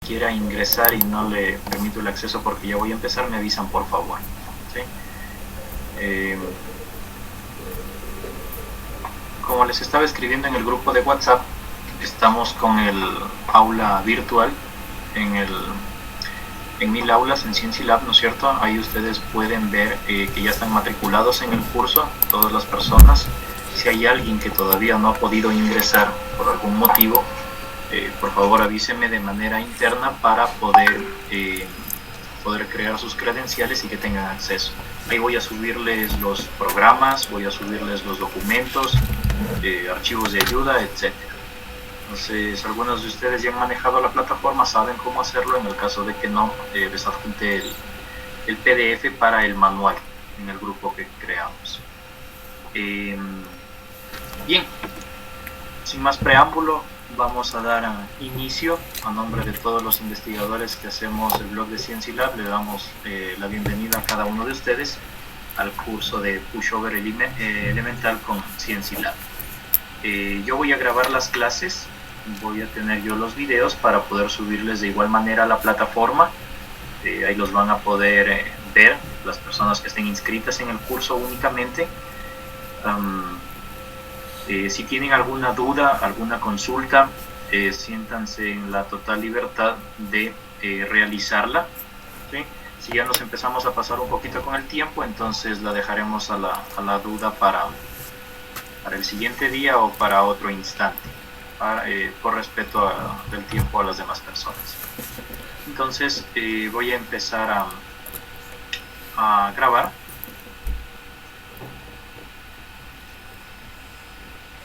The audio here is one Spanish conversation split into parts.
quiera ingresar y no le permito el acceso porque ya voy a empezar, me avisan por favor. ¿Sí? Como les estaba escribiendo en el grupo de WhatsApp, estamos con el aula virtual en 1000 aulas en Sciency Lab, ¿no es cierto? Ahí ustedes pueden ver que ya están matriculados en el curso, todas las personas. Si hay alguien que todavía no ha podido ingresar por algún motivo, por favor avísenme de manera interna para poder crear sus credenciales y que tengan acceso. Ahí voy a subirles los programas, voy a subirles los documentos, archivos de ayuda, etc. Entonces, algunos de ustedes ya han manejado la plataforma, saben cómo hacerlo. En el caso de que no, les adjunté el PDF para el manual en el grupo que creamos. Bien, sin más preámbulo, vamos a dar inicio. A nombre de todos los investigadores que hacemos el blog de Sciency Lab, le damos la bienvenida a cada uno de ustedes al curso de Pushover Elemental con Sciency Lab. Yo voy a grabar las clases, voy a tener yo los videos para poder subirles de igual manera a la plataforma. Ahí los van a poder ver las personas que estén inscritas en el curso únicamente. Si tienen alguna duda, alguna consulta, siéntanse en la total libertad de realizarla. ¿Sí? Si ya nos empezamos a pasar un poquito con el tiempo, entonces la dejaremos a la duda para el siguiente día o para otro instante, por respeto del tiempo a las demás personas. Entonces voy a empezar a grabar.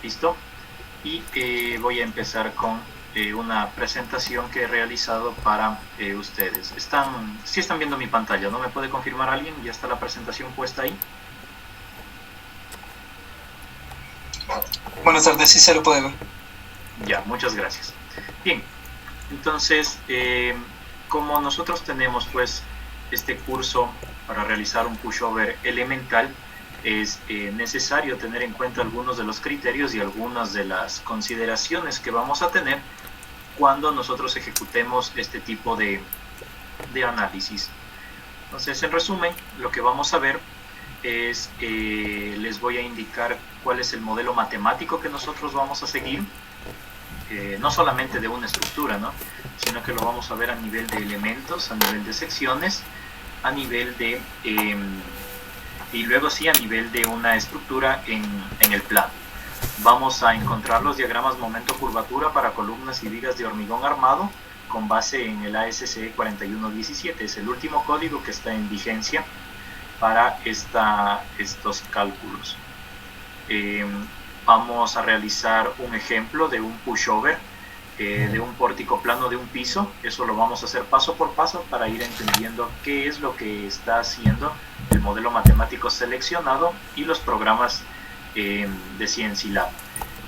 Listo. Y voy a empezar con una presentación que he realizado para ustedes. Sí están viendo mi pantalla, ¿no? ¿Me puede confirmar alguien? ¿Ya está la presentación puesta ahí? Buenas tardes, sí se lo puede ver. Ya, muchas gracias. Bien, entonces, como nosotros tenemos pues este curso para realizar un pushover elemental, es necesario tener en cuenta algunos de los criterios y algunas de las consideraciones que vamos a tener cuando nosotros ejecutemos este tipo de análisis. Entonces, en resumen, lo que vamos a ver es, les voy a indicar cuál es el modelo matemático que nosotros vamos a seguir, no solamente de una estructura, ¿no? Sino que lo vamos a ver a nivel de elementos, a nivel de secciones, a nivel de y luego sí a nivel de una estructura en el plano. Vamos a encontrar los diagramas momento-curvatura para columnas y vigas de hormigón armado con base en el ASCE 4117. Es el último código que está en vigencia para estos cálculos. Vamos a realizar un ejemplo de un pushover de un pórtico plano de un piso. Eso lo vamos a hacer paso por paso para ir entendiendo qué es lo que está haciendo el modelo matemático seleccionado y los programas de Sciency Lab.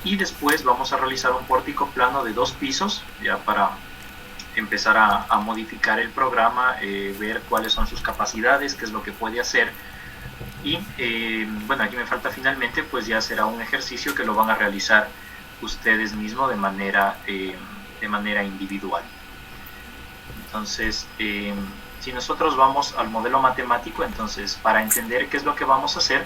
Y después vamos a realizar un pórtico plano de 2 pisos, ya para empezar a modificar el programa, ver cuáles son sus capacidades, qué es lo que puede hacer. Y bueno, aquí me falta finalmente, pues ya será un ejercicio que lo van a realizar ustedes mismos de manera individual. Entonces, si nosotros vamos al modelo matemático, entonces para entender qué es lo que vamos a hacer,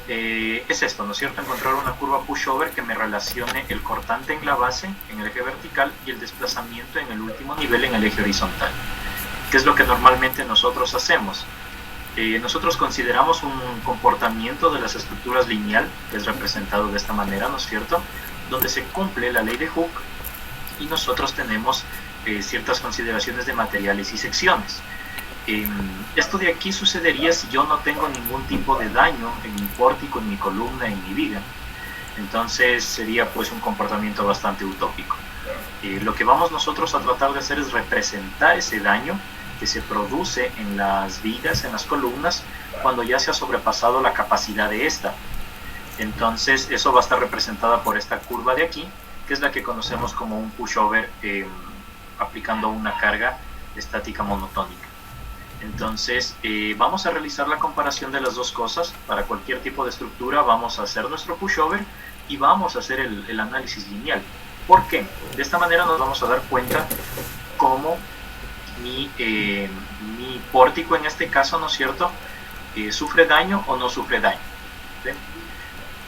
es esto, ¿no es cierto? Encontrar una curva pushover que me relacione el cortante en la base, en el eje vertical, y el desplazamiento en el último nivel, en el eje horizontal. ¿Qué es lo que normalmente nosotros hacemos? Nosotros consideramos un comportamiento de las estructuras lineal, que es representado de esta manera, ¿no es cierto?, donde se cumple la ley de Hooke, y nosotros tenemos ciertas consideraciones de materiales y secciones. Esto de aquí sucedería si yo no tengo ningún tipo de daño en mi pórtico, en mi columna, en mi viga. Entonces sería pues un comportamiento bastante utópico. Lo que vamos nosotros a tratar de hacer es representar ese daño que se produce en las vigas, en las columnas, cuando ya se ha sobrepasado la capacidad de esta. Entonces eso va a estar representada por esta curva de aquí, que es la que conocemos como un pushover aplicando una carga estática monotónica. Entonces vamos a realizar la comparación de las dos cosas. Para cualquier tipo de estructura vamos a hacer nuestro pushover y vamos a hacer el análisis lineal. ¿Por qué? De esta manera nos vamos a dar cuenta cómo mi pórtico en este caso, ¿no es cierto?, sufre daño o no sufre daño. ¿Sí?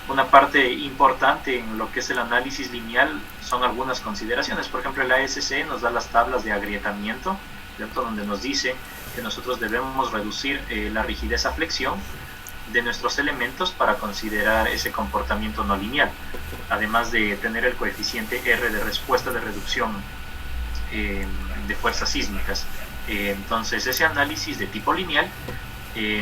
Una parte importante en lo que es el análisis lineal son algunas consideraciones. Por ejemplo, el ASC nos da las tablas de agrietamiento, ¿cierto?, donde nos dice que nosotros debemos reducir la rigidez a flexión de nuestros elementos para considerar ese comportamiento no lineal, además de tener el coeficiente R de respuesta de reducción de fuerzas sísmicas. Entonces ese análisis de tipo lineal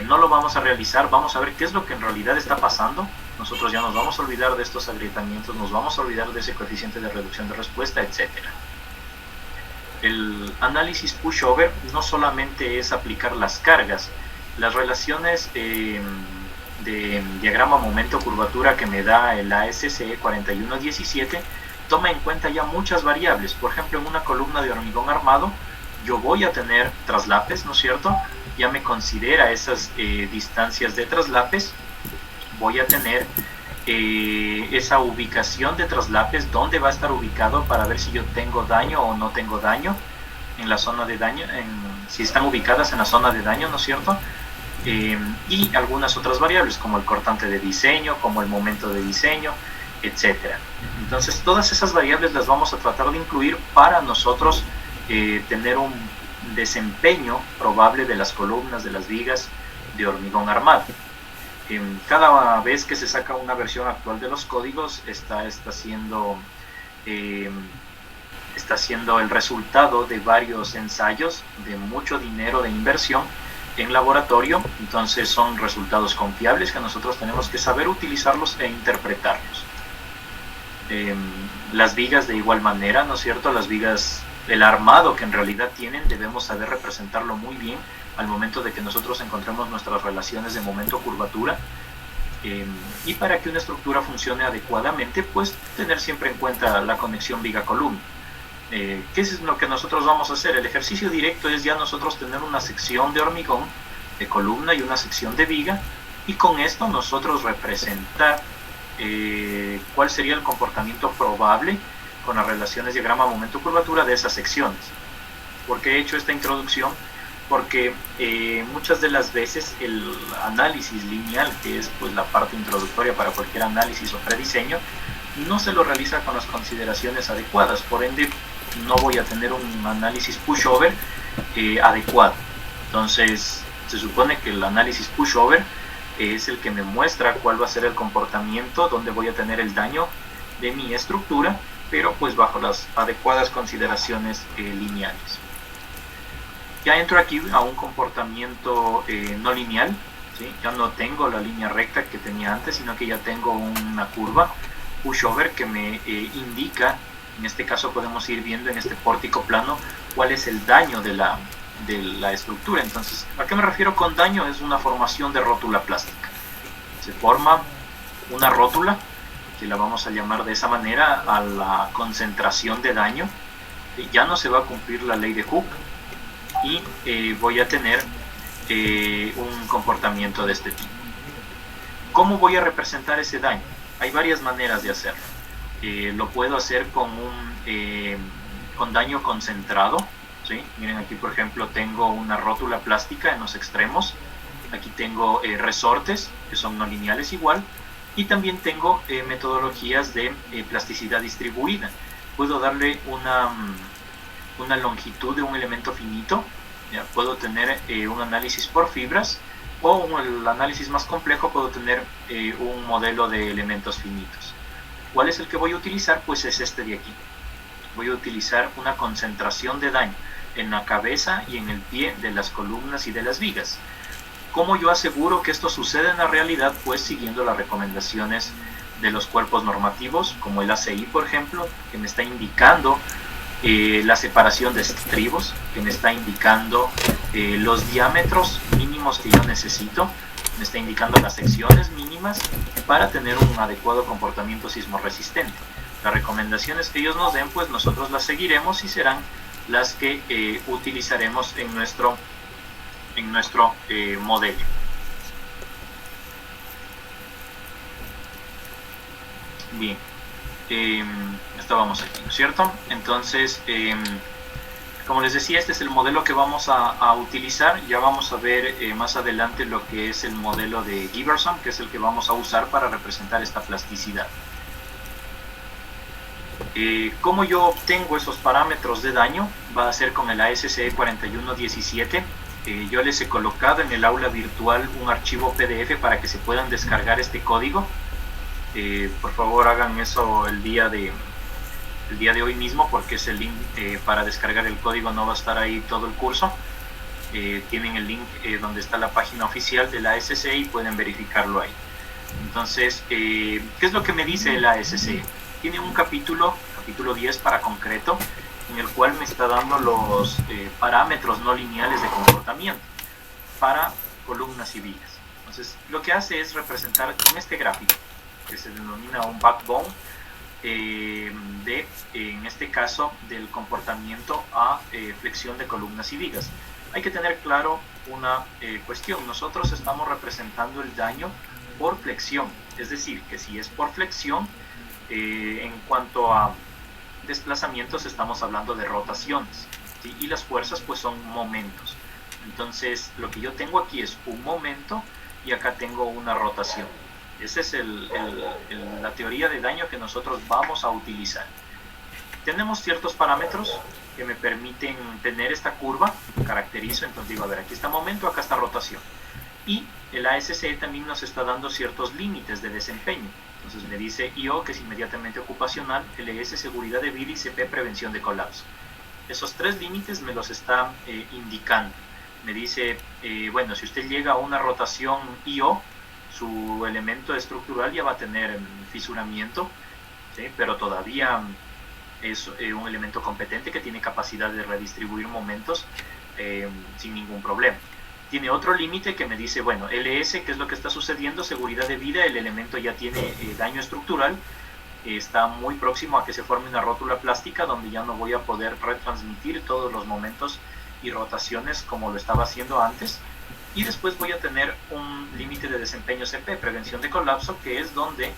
no lo vamos a realizar, vamos a ver qué es lo que en realidad está pasando. Nosotros ya nos vamos a olvidar de estos agrietamientos, nos vamos a olvidar de ese coeficiente de reducción de respuesta, etc. El análisis pushover no solamente es aplicar las cargas, las relaciones de diagrama momento-curvatura que me da el ASCE 4117 toma en cuenta ya muchas variables. Por ejemplo, en una columna de hormigón armado yo voy a tener traslapes, ¿no es cierto? Ya me considera esas distancias de traslapes, voy a tener esa ubicación de traslapes, dónde va a estar ubicado para ver si yo tengo daño o no tengo daño en la zona de daño, si están ubicadas en la zona de daño, ¿no es cierto? Y algunas otras variables como el cortante de diseño, como el momento de diseño, etcétera. Entonces todas esas variables las vamos a tratar de incluir para nosotros tener un desempeño probable de las columnas, de las vigas de hormigón armado. Cada vez que se saca una versión actual de los códigos está siendo el resultado de varios ensayos, de mucho dinero de inversión en laboratorio. Entonces son resultados confiables que nosotros tenemos que saber utilizarlos e interpretarlos. Las vigas de igual manera, ¿no es cierto? Las vigas, el armado que en realidad tienen, debemos saber representarlo muy bien al momento de que nosotros encontremos nuestras relaciones de momento-curvatura. Y para que una estructura funcione adecuadamente, pues tener siempre en cuenta la conexión viga-columna. ¿Qué es lo que nosotros vamos a hacer? El ejercicio directo es ya nosotros tener una sección de hormigón de columna y una sección de viga, y con esto nosotros representar cuál sería el comportamiento probable con las relaciones diagrama momento-curvatura de esas secciones. ¿Por qué he hecho esta introducción? Porque muchas de las veces el análisis lineal, que es pues la parte introductoria para cualquier análisis o prediseño, no se lo realiza con las consideraciones adecuadas, por ende no voy a tener un análisis pushover adecuado. Entonces se supone que el análisis pushover es el que me muestra cuál va a ser el comportamiento, dónde voy a tener el daño de mi estructura, pero pues bajo las adecuadas consideraciones lineales. Ya entro aquí a un comportamiento no lineal, ¿sí? Ya no tengo la línea recta que tenía antes, sino que ya tengo una curva pushover que me indica, en este caso podemos ir viendo en este pórtico plano, cuál es el daño de la estructura. Entonces, ¿a qué me refiero con daño? Es una formación de rótula plástica. Se forma una rótula, que la vamos a llamar de esa manera, a la concentración de daño. Ya no se va a cumplir la ley de Hooke y voy a tener un comportamiento de este tipo. ¿Cómo voy a representar ese daño? Hay varias maneras de hacerlo. Lo puedo hacer con daño concentrado, ¿sí? Miren, aquí por ejemplo tengo una rótula plástica en los extremos. Aquí tengo resortes que son no lineales igual, y también tengo metodologías de plasticidad distribuida. Puedo darle una longitud de un elemento finito, ¿ya? Puedo tener un análisis por fibras, o el análisis más complejo puedo tener un modelo de elementos finitos. ¿Cuál es el que voy a utilizar? Pues es este de aquí. Voy a utilizar una concentración de daño en la cabeza y en el pie de las columnas y de las vigas. ¿Cómo yo aseguro que esto sucede en la realidad? Pues siguiendo las recomendaciones de los cuerpos normativos, como el ACI, por ejemplo, que me está indicando la separación de estribos, que me está indicando los diámetros mínimos que yo necesito, me está indicando las secciones mínimas para tener un adecuado comportamiento sismo resistente. Las recomendaciones que ellos nos den, pues nosotros las seguiremos y serán las que utilizaremos en nuestro modelo. Bien, estábamos aquí, ¿no es cierto? Entonces, Como les decía, este es el modelo que vamos a utilizar. Ya vamos a ver más adelante lo que es el modelo de Giberson, que es el que vamos a usar para representar esta plasticidad. ¿Cómo yo obtengo esos parámetros de daño? Va a ser con el ASCE 4117. Yo les he colocado en el aula virtual un archivo PDF para que se puedan descargar este código. Por favor, hagan eso el día de hoy mismo, porque es el link para descargar el código. No va a estar ahí todo el curso. Tienen el link donde está la página oficial de la ASCE y pueden verificarlo ahí. Entonces, ¿qué es lo que me dice el ASCE? Tiene un capítulo 10 para concreto, en el cual me está dando los parámetros no lineales de comportamiento para columnas y vigas. Entonces, lo que hace es representar en este gráfico, que se denomina un backbone, en este caso, del comportamiento a flexión de columnas y vigas. Hay que tener claro una cuestión. Nosotros estamos representando el daño por flexión, es decir, que si es por flexión, en cuanto a desplazamientos estamos hablando de rotaciones, ¿sí? Y las fuerzas pues son momentos. Entonces lo que yo tengo aquí es un momento y acá tengo una rotación. Esa es la teoría de daño que nosotros vamos a utilizar. Tenemos ciertos parámetros que me permiten tener esta curva, caracterizo, entonces digo, a ver, aquí está momento, acá está rotación. Y el ASCE también nos está dando ciertos límites de desempeño. Entonces me dice IO, que es inmediatamente ocupacional, LS, seguridad de vida, y CP, prevención de colapso. Esos tres límites me los está indicando. Me dice, bueno, si usted llega a una rotación IO, su elemento estructural ya va a tener fisuramiento, ¿sí? Pero todavía es un elemento competente que tiene capacidad de redistribuir momentos sin ningún problema. Tiene otro límite que me dice, bueno, LS, ¿qué es lo que está sucediendo? Seguridad de vida, el elemento ya tiene daño estructural, está muy próximo a que se forme una rótula plástica donde ya no voy a poder retransmitir todos los momentos y rotaciones como lo estaba haciendo antes. Y después voy a tener un límite de desempeño CP, prevención de colapso, que es donde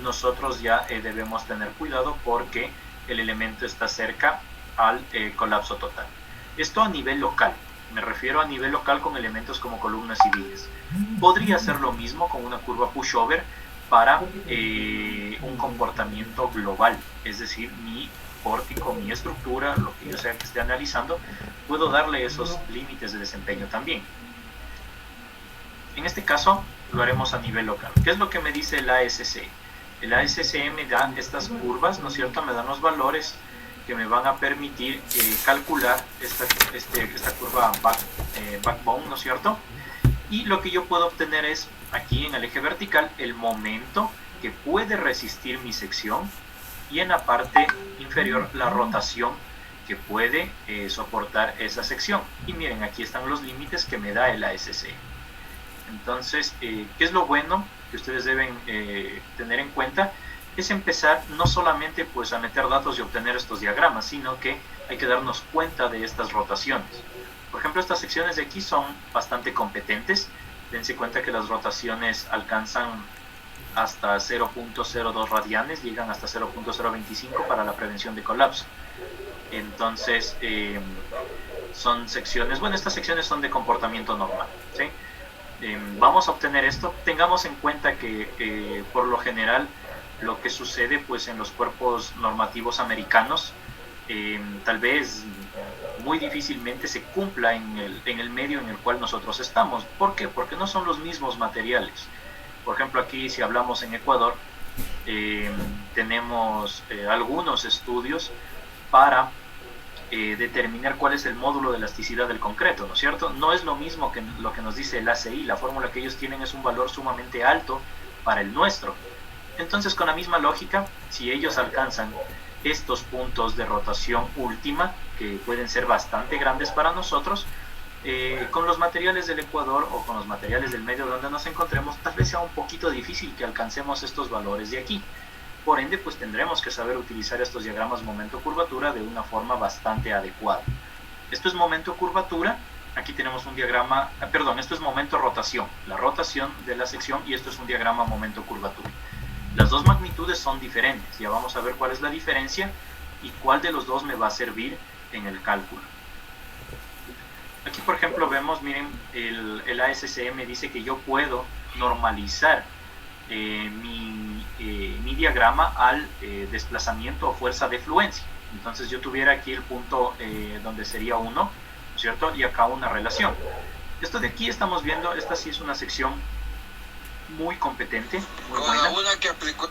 nosotros ya debemos tener cuidado porque el elemento está cerca al colapso total. Esto a nivel local. Me refiero a nivel local con elementos como columnas y vigas. Podría hacer lo mismo con una curva pushover para un comportamiento global, es decir, mi pórtico, mi estructura, lo que yo sea que esté analizando, puedo darle esos límites de desempeño también. En este caso lo haremos a nivel local. ¿Qué es lo que me dice el ASCE? El ASCE me da estas curvas, ¿no es cierto? Me dan los valores que me van a permitir calcular esta curva backbone, ¿no es cierto? Y lo que yo puedo obtener es, aquí en el eje vertical, el momento que puede resistir mi sección, y en la parte inferior la rotación que puede soportar esa sección. Y miren, aquí están los límites que me da el ASCE. Entonces, ¿qué es lo bueno que ustedes deben tener en cuenta? Es empezar no solamente pues a meter datos y obtener estos diagramas, sino que hay que darnos cuenta de estas rotaciones. Por ejemplo, estas secciones de aquí son bastante competentes. Dense cuenta que las rotaciones alcanzan hasta 0.02 radianes, llegan hasta 0.025 para la prevención de colapso. Entonces, son secciones, bueno, estas secciones son de comportamiento normal, ¿sí? Vamos a obtener esto. Tengamos en cuenta que por lo general lo que sucede pues en los cuerpos normativos americanos tal vez muy difícilmente se cumpla en el medio en el cual nosotros estamos. ¿Por qué? Porque no son los mismos materiales. Por ejemplo, aquí si hablamos en Ecuador, tenemos algunos estudios para determinar cuál es el módulo de elasticidad del concreto, ¿no es cierto? No es lo mismo que lo que nos dice el ACI. La fórmula que ellos tienen es un valor sumamente alto para el nuestro. Entonces, con la misma lógica, si ellos alcanzan estos puntos de rotación última, que pueden ser bastante grandes para nosotros, con los materiales del Ecuador o con los materiales del medio donde nos encontremos, tal vez sea un poquito difícil que alcancemos estos valores de aquí. Por ende, pues tendremos que saber utilizar estos diagramas momento-curvatura de una forma bastante adecuada. Esto es momento-curvatura. Aquí tenemos un diagrama, perdón, esto es momento-rotación, la rotación de la sección, y esto es un diagrama momento-curvatura. Las dos magnitudes son diferentes. Ya vamos a ver cuál es la diferencia y cuál de los dos me va a servir en el cálculo. por ejemplo, vemos, miren, el ASCE me dice que yo puedo normalizar mi diagrama al desplazamiento o fuerza de fluencia. Entonces yo tuviera aquí el punto donde sería 1, ¿cierto? Y acá una relación. Esto de aquí estamos viendo, esta sí es una sección muy competente, muy buena.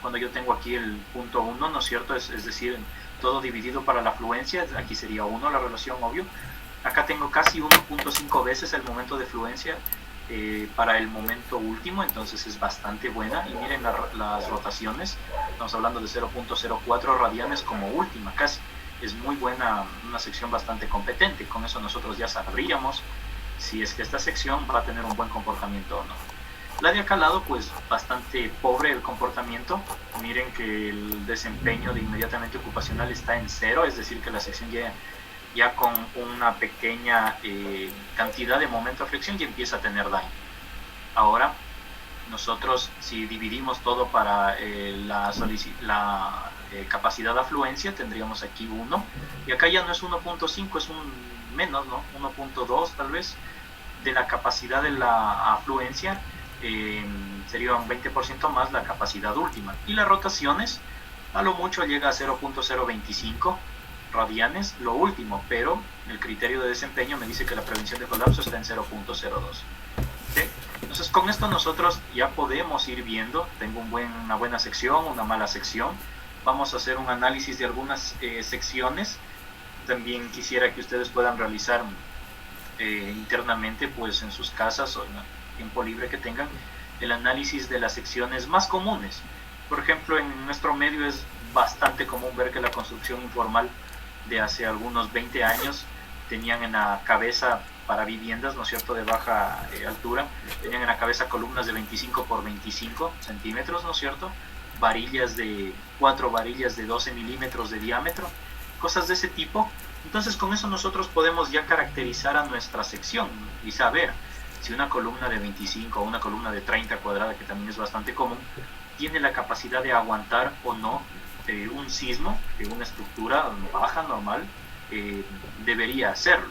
Cuando yo tengo aquí el punto 1, ¿no es cierto? Es decir, todo dividido para la fluencia, aquí sería 1 la relación, obvio. Acá tengo casi 1.5 veces el momento de fluencia para el momento último, entonces es bastante buena. Y miren las rotaciones, estamos hablando de 0.04 radianes como última casi. Es muy buena, una sección bastante competente. Con eso nosotros ya sabríamos si es que esta sección va a tener un buen comportamiento o no. La de acá al lado, pues bastante pobre el comportamiento. Miren que el desempeño de inmediatamente ocupacional está en 0, es decir que la sección ya con una pequeña cantidad de momento de fricción ya empieza a tener daño. Ahora, nosotros si dividimos todo para la capacidad de afluencia, tendríamos aquí 1, y acá ya no es 1.5, es un menos, ¿no? 1.2 tal vez, de la capacidad de la afluencia, sería un 20% más la capacidad última. Y las rotaciones, a lo mucho llega a 0.025 radianes, lo último, pero el criterio de desempeño me dice que la prevención de colapso está en 0.02. ¿Sí? Entonces con esto nosotros ya podemos ir viendo, tengo una buena sección, una mala sección, vamos a hacer un análisis de algunas secciones. También quisiera que ustedes puedan realizar internamente, pues en sus casas o en el tiempo libre que tengan, el análisis de las secciones más comunes. Por ejemplo, en nuestro medio es bastante común ver que la construcción informal de hace algunos 20 años tenían en la cabeza, para viviendas, ¿no es cierto?, de baja altura, tenían en la cabeza columnas de 25 por 25 centímetros, ¿no es cierto?, cuatro varillas de 12 milímetros de diámetro, cosas de ese tipo. Entonces con eso nosotros podemos ya caracterizar a nuestra sección y saber si una columna de 25 o una columna de 30 cuadrada, que también es bastante común, tiene la capacidad de aguantar o no un sismo, que una estructura baja, normal, debería hacerlo.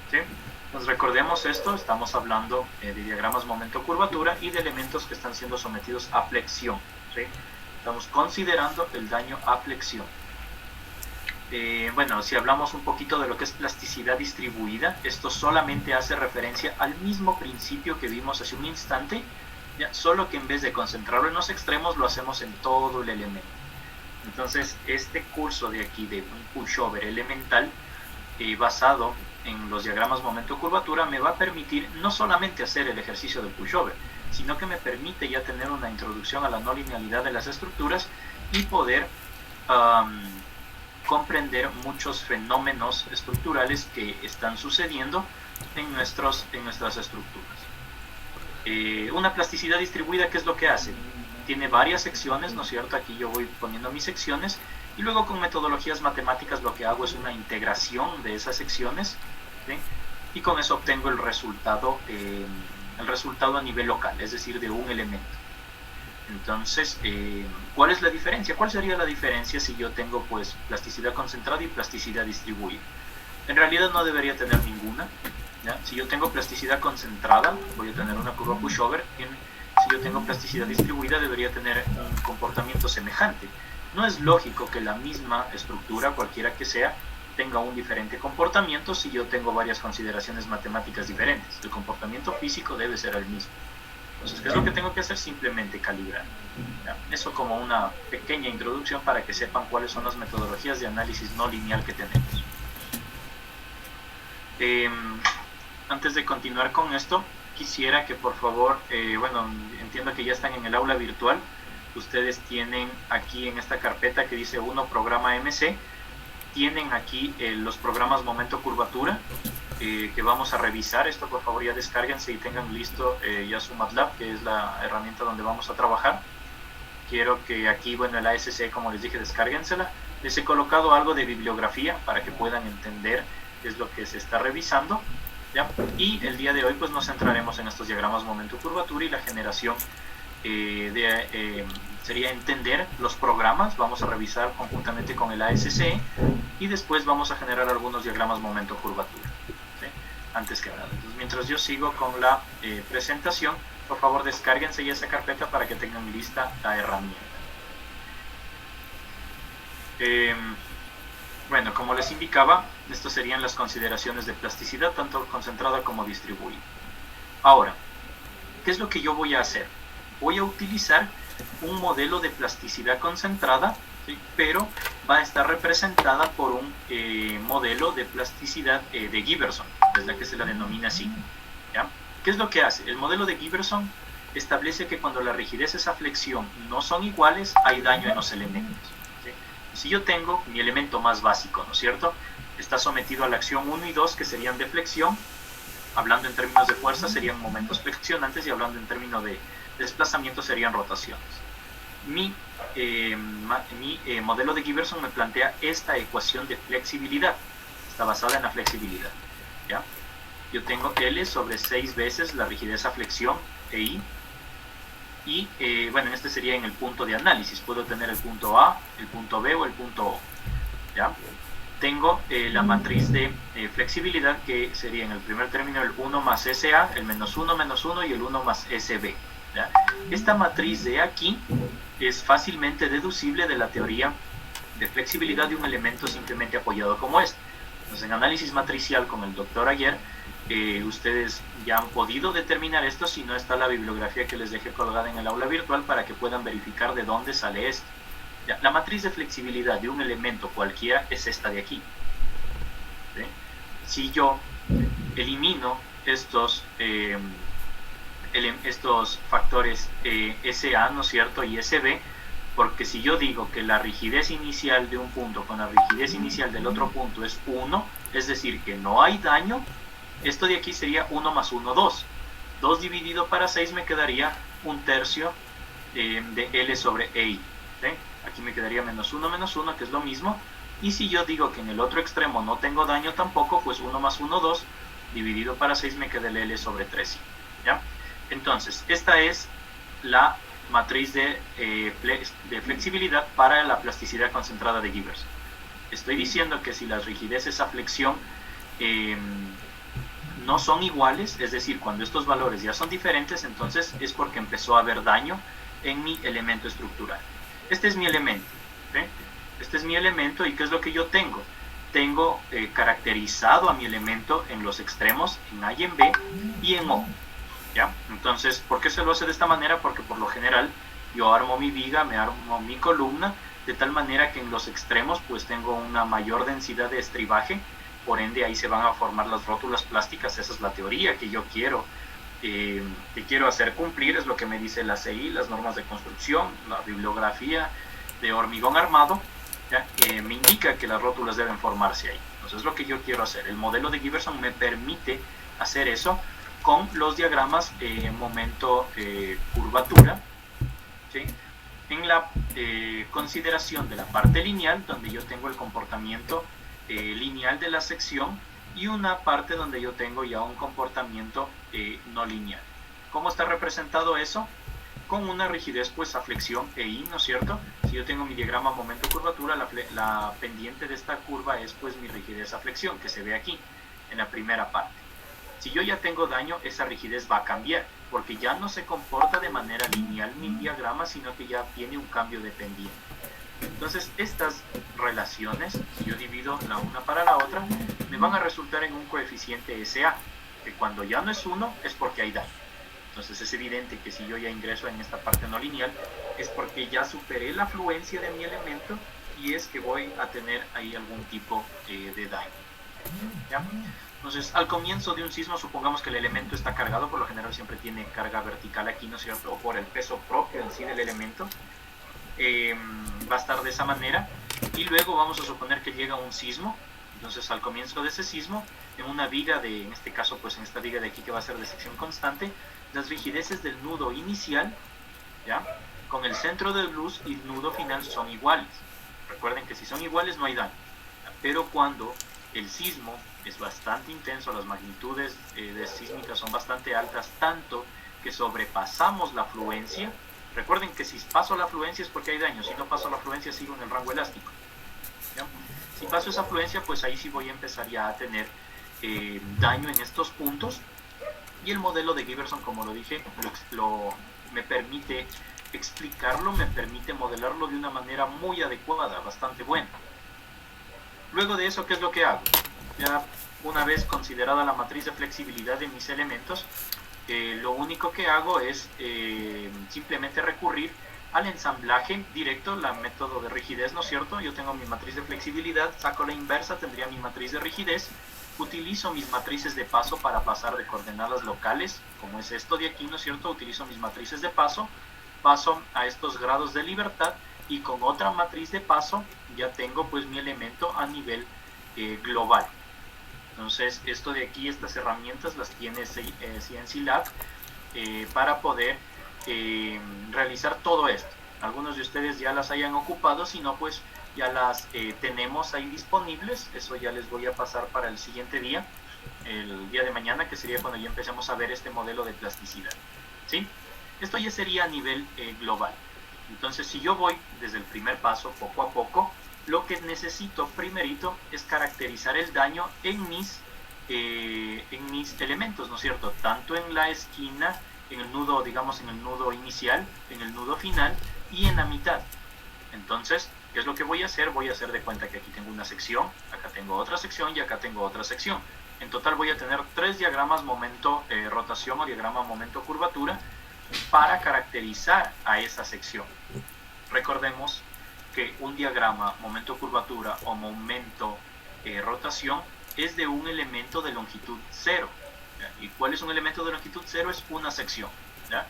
¿Sí? Entonces recordemos esto, estamos hablando de diagramas momento-curvatura y de elementos que están siendo sometidos a flexión. ¿Sí? Estamos considerando el daño a flexión. Bueno, si hablamos un poquito de lo que es plasticidad distribuida, esto solamente hace referencia al mismo principio que vimos hace un instante, ¿ya? Solo que en vez de concentrarlo en los extremos, lo hacemos en todo el elemento. Entonces, este curso de aquí de un pushover elemental, basado en los diagramas momento-curvatura, me va a permitir no solamente hacer el ejercicio del pushover, sino que me permite ya tener una introducción a la no linealidad de las estructuras y poder comprender muchos fenómenos estructurales que están sucediendo en nuestras estructuras. Una plasticidad distribuida, ¿qué es lo que hace? Tiene varias secciones, ¿no es cierto? Aquí yo voy poniendo mis secciones y luego con metodologías matemáticas lo que hago es una integración de esas secciones, ¿sí? Y con eso obtengo el resultado a nivel local, es decir, de un elemento. Entonces, ¿cuál es la diferencia? ¿Cuál sería la diferencia si yo tengo pues plasticidad concentrada y plasticidad distribuida? En realidad no debería tener ninguna, ¿ya? Si yo tengo plasticidad concentrada, voy a tener una curva pushover. Si yo tengo plasticidad distribuida, debería tener un comportamiento semejante. No es lógico que la misma estructura, cualquiera que sea, tenga un diferente comportamiento si yo tengo varias consideraciones matemáticas diferentes. El comportamiento físico debe ser el mismo. Entonces, ¿qué es lo que tengo que hacer? Simplemente calibrar. ¿Ya? Eso como una pequeña introducción para que sepan cuáles son las metodologías de análisis no lineal que tenemos. Antes de continuar con esto, quisiera que por favor, bueno, entiendo que ya están en el aula virtual. Ustedes tienen aquí en esta carpeta que dice 1 programa MC, tienen aquí los programas momento curvatura, que vamos a revisar. Esto por favor ya descárguense y tengan listo ya su MATLAB, que es la herramienta donde vamos a trabajar. Quiero que aquí, bueno, el ASC, como les dije, descárguensela. Les he colocado algo de bibliografía para que puedan entender qué es lo que se está revisando, ¿ya? Y el día de hoy pues nos centraremos en estos diagramas momento curvatura y la generación sería entender los programas. Vamos a revisar conjuntamente con el ASC y después vamos a generar algunos diagramas momento curvatura, ¿sí? antes que nada. Entonces, mientras yo sigo con la presentación, por favor descárguense ya esa carpeta para que tengan lista la herramienta. Bueno, como les indicaba, estas serían las consideraciones de plasticidad, tanto concentrada como distribuida. Ahora, ¿qué es lo que yo voy a hacer? Voy a utilizar un modelo de plasticidad concentrada, ¿sí? Pero va a estar representada por un modelo de plasticidad de Giberson, es la que se la denomina así, ¿ya? ¿Qué es lo que hace? El modelo de Giberson establece que cuando la rigidez y esa flexión no son iguales, hay daño en los elementos, ¿sí? Si yo tengo mi elemento más básico, ¿no es cierto? Está sometido a la acción 1 y 2, que serían de flexión. Hablando en términos de fuerza serían momentos flexionantes, y hablando en términos de desplazamiento serían rotaciones. Mi modelo de Giberson me plantea esta ecuación de flexibilidad. Está basada en la flexibilidad, ¿ya? Yo tengo L sobre 6 veces la rigidez a flexión, EI, y bueno, este sería en el punto de análisis. Puedo tener el punto A, el punto B o el punto O, ¿ya? Tengo la matriz de flexibilidad, que sería en el primer término el 1 más SA, el menos 1 y el 1 más SB, ¿ya? Esta matriz de aquí es fácilmente deducible de la teoría de flexibilidad de un elemento simplemente apoyado como este. Entonces, en análisis matricial con el doctor Aguer, ustedes ya han podido determinar esto. Si no, está la bibliografía que les dejé colgada en el aula virtual para que puedan verificar de dónde sale esto. La matriz de flexibilidad de un elemento cualquiera es esta de aquí, ¿sí? Si yo elimino estos factores SA, ¿no es cierto?, y SB, porque si yo digo que la rigidez inicial de un punto con la rigidez inicial del otro punto es 1, es decir, que no hay daño, esto de aquí sería 1 más 1, 2. 2 dividido para 6 me quedaría 1/3 de L sobre EI, ¿sí? Aquí me quedaría menos 1, que es lo mismo. Y si yo digo que en el otro extremo no tengo daño tampoco, pues 1 más 1, 2, dividido para 6 me queda el L sobre 3, ¿ya? Entonces, esta es la matriz de flexibilidad para la plasticidad concentrada de Giberson. Estoy diciendo que si las rigideces a flexión no son iguales, es decir, cuando estos valores ya son diferentes, entonces es porque empezó a haber daño en mi elemento estructural. Este es mi elemento, ¿sí? Este es mi elemento, y ¿qué es lo que yo tengo? Tengo caracterizado a mi elemento en los extremos, en A y en B, y en O, ¿ya? Entonces, ¿por qué se lo hace de esta manera? Porque por lo general yo armo mi viga, me armo mi columna, de tal manera que en los extremos pues tengo una mayor densidad de estribaje, por ende ahí se van a formar las rótulas plásticas. Esa es la teoría que yo quiero hacer cumplir, es lo que me dice la CI, las normas de construcción, la bibliografía de hormigón armado, ¿ya? Me indica que las rótulas deben formarse ahí. Entonces es lo que yo quiero hacer. El modelo de Giberson me permite hacer eso con los diagramas momento curvatura, ¿sí? En la consideración de la parte lineal, donde yo tengo el comportamiento lineal de la sección, y una parte donde yo tengo ya un comportamiento no lineal. ¿Cómo está representado eso? Con una rigidez pues a flexión EI, ¿no es cierto? Si yo tengo mi diagrama momento curvatura, la pendiente de esta curva es pues mi rigidez a flexión, que se ve aquí en la primera parte. Si yo ya tengo daño, esa rigidez va a cambiar, porque ya no se comporta de manera lineal mi diagrama, sino que ya tiene un cambio de pendiente. Entonces, estas relaciones, si yo divido la una para la otra, me van a resultar en un coeficiente SA, que cuando ya no es 1 es porque hay daño. Entonces es evidente que si yo ya ingreso en esta parte no lineal, es porque ya superé la fluencia de mi elemento, y es que voy a tener ahí algún tipo de daño, ¿ya? Entonces, al comienzo de un sismo, supongamos que el elemento está cargado, por lo general siempre tiene carga vertical aquí, ¿no es cierto?, o por el peso propio en sí del elemento. Va a estar de esa manera, y luego vamos a suponer que llega un sismo. Entonces, al comienzo de ese sismo, en una viga en este caso, pues en esta viga de aquí, que va a ser de sección constante, las rigideces del nudo inicial, ¿ya?, con el centro de luz y el nudo final son iguales. Recuerden que si son iguales no hay daño, pero cuando el sismo es bastante intenso, las magnitudes de sísmicas son bastante altas, tanto que sobrepasamos la fluencia. Recuerden que si paso la fluencia es porque hay daño, si no paso la fluencia sigo en el rango elástico, ¿ya? Si paso esa fluencia, pues ahí sí voy a empezar ya a tener daño en estos puntos. Y el modelo de Giberson, como lo dije, me permite explicarlo, me permite modelarlo de una manera muy adecuada, bastante buena. Luego de eso, ¿qué es lo que hago? Ya una vez considerada la matriz de flexibilidad de mis elementos, lo único que hago es simplemente recurrir al ensamblaje directo, el método de rigidez, ¿no es cierto? Yo tengo mi matriz de flexibilidad, saco la inversa, tendría mi matriz de rigidez, utilizo mis matrices de paso para pasar de coordenadas locales, como es esto de aquí, ¿no es cierto? Utilizo mis matrices de paso, paso a estos grados de libertad y con otra matriz de paso ya tengo pues mi elemento a nivel global. Entonces esto de aquí, estas herramientas las tiene CNC Lab para poder realizar todo esto. Algunos de ustedes ya las hayan ocupado, si no pues ya las tenemos ahí disponibles. Eso ya les voy a pasar para el siguiente día, el día de mañana, que sería cuando ya empecemos a ver este modelo de plasticidad, ¿sí? Esto ya sería a nivel global. Entonces, si yo voy desde el primer paso, poco a poco, lo que necesito primerito es caracterizar el daño en mis elementos, ¿no es cierto? Tanto en la esquina, en el nudo, digamos, en el nudo inicial, en el nudo final y en la mitad. Entonces, ¿qué es lo que voy a hacer? Voy a hacer de cuenta que aquí tengo una sección, acá tengo otra sección y acá tengo otra sección. En total voy a tener 3 diagramas momento rotación o diagrama momento curvatura para caracterizar a esa sección. Recordemos que un diagrama momento curvatura o momento rotación es de un elemento de longitud 0. ¿Ya? ¿Y cuál es un elemento de longitud 0? Es una sección. ¿Ya?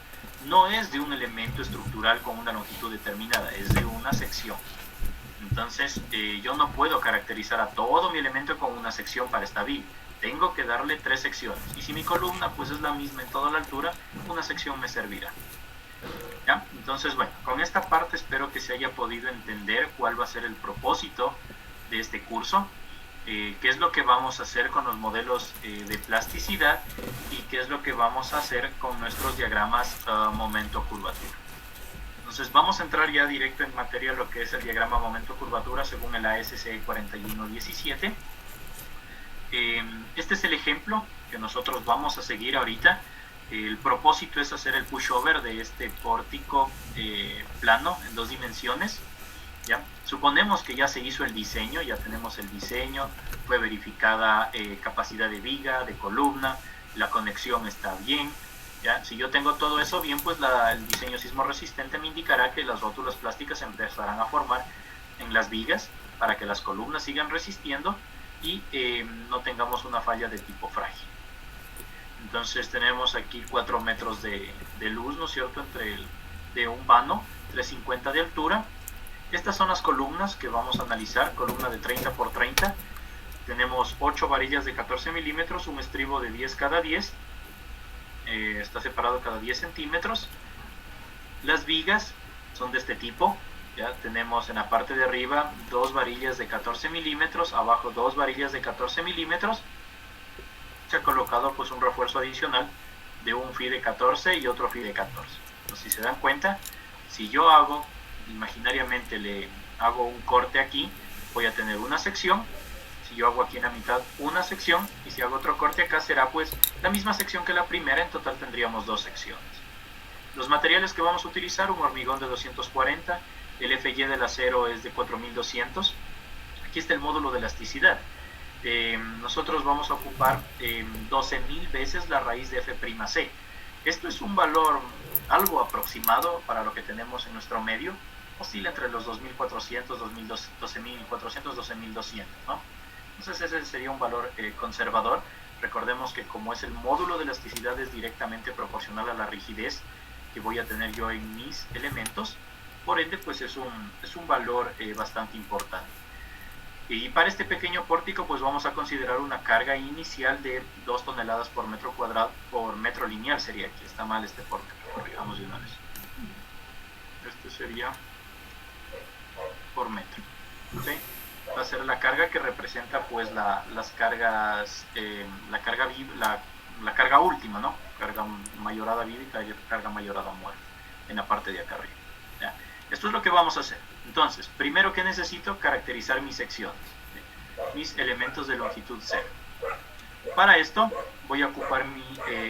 No es de un elemento estructural con una longitud determinada, es de una sección. Entonces yo no puedo caracterizar a todo mi elemento con una sección para esta viga. Tengo que darle 3 secciones. Y si mi columna pues es la misma en toda la altura, una sección me servirá. ¿Ya? Entonces, bueno, con esta parte espero que se haya podido entender cuál va a ser el propósito de este curso, qué es lo que vamos a hacer con los modelos de plasticidad y qué es lo que vamos a hacer con nuestros diagramas momento-curvatura. Entonces vamos a entrar ya directo en materia lo que es el diagrama momento-curvatura según el ASCE 4117. Este es el ejemplo que nosotros vamos a seguir ahorita. El propósito es hacer el pushover de este pórtico plano en 2 dimensiones. ¿Ya? Suponemos que ya se hizo el diseño, ya tenemos el diseño, fue verificada capacidad de viga, de columna, la conexión está bien. ¿Ya? Si yo tengo todo eso bien, pues el diseño sismo resistente me indicará que las rótulas plásticas empezarán a formar en las vigas para que las columnas sigan resistiendo y no tengamos una falla de tipo frágil. Entonces tenemos aquí 4 metros de luz, ¿no es cierto?, de un vano, 350 de altura. Estas son las columnas que vamos a analizar, columna de 30 por 30. Tenemos 8 varillas de 14 milímetros, un estribo de 10 cada 10. Está separado cada 10 centímetros. Las vigas son de este tipo. Ya tenemos en la parte de arriba 2 varillas de 14 milímetros, abajo 2 varillas de 14 milímetros. Se ha colocado pues un refuerzo adicional de un phi de 14 y otro phi de 14. Entonces, si se dan cuenta, si yo hago, imaginariamente le hago un corte aquí, voy a tener una sección. Si yo hago aquí en la mitad una sección, y si hago otro corte acá, será pues la misma sección que la primera. En total tendríamos 2 secciones. Los materiales que vamos a utilizar, un hormigón de 240, el FY del acero es de 4200. Aquí está el módulo de elasticidad. Nosotros vamos a ocupar 12.000 veces la raíz de F'C. Esto es un valor algo aproximado para lo que tenemos en nuestro medio, oscila entre los 2.400, 12.400, 12.200, ¿no? Entonces ese sería un valor conservador. Recordemos que como es el módulo de elasticidad es directamente proporcional a la rigidez que voy a tener yo en mis elementos, por ende pues es un valor bastante importante. Y para este pequeño pórtico pues vamos a considerar una carga inicial de 2 toneladas por metro cuadrado, por metro lineal sería, aquí está mal este pórtico, corrijamos de una vez. Este sería por metro. ¿Sí? Va a ser la carga que representa pues las cargas, la carga última, ¿no? Carga mayorada vida y carga mayorada muerta en la parte de acá arriba. ¿Ya? Esto es lo que vamos a hacer. Entonces, primero que necesito caracterizar mis secciones, mis elementos de longitud 0. Para esto voy a ocupar mi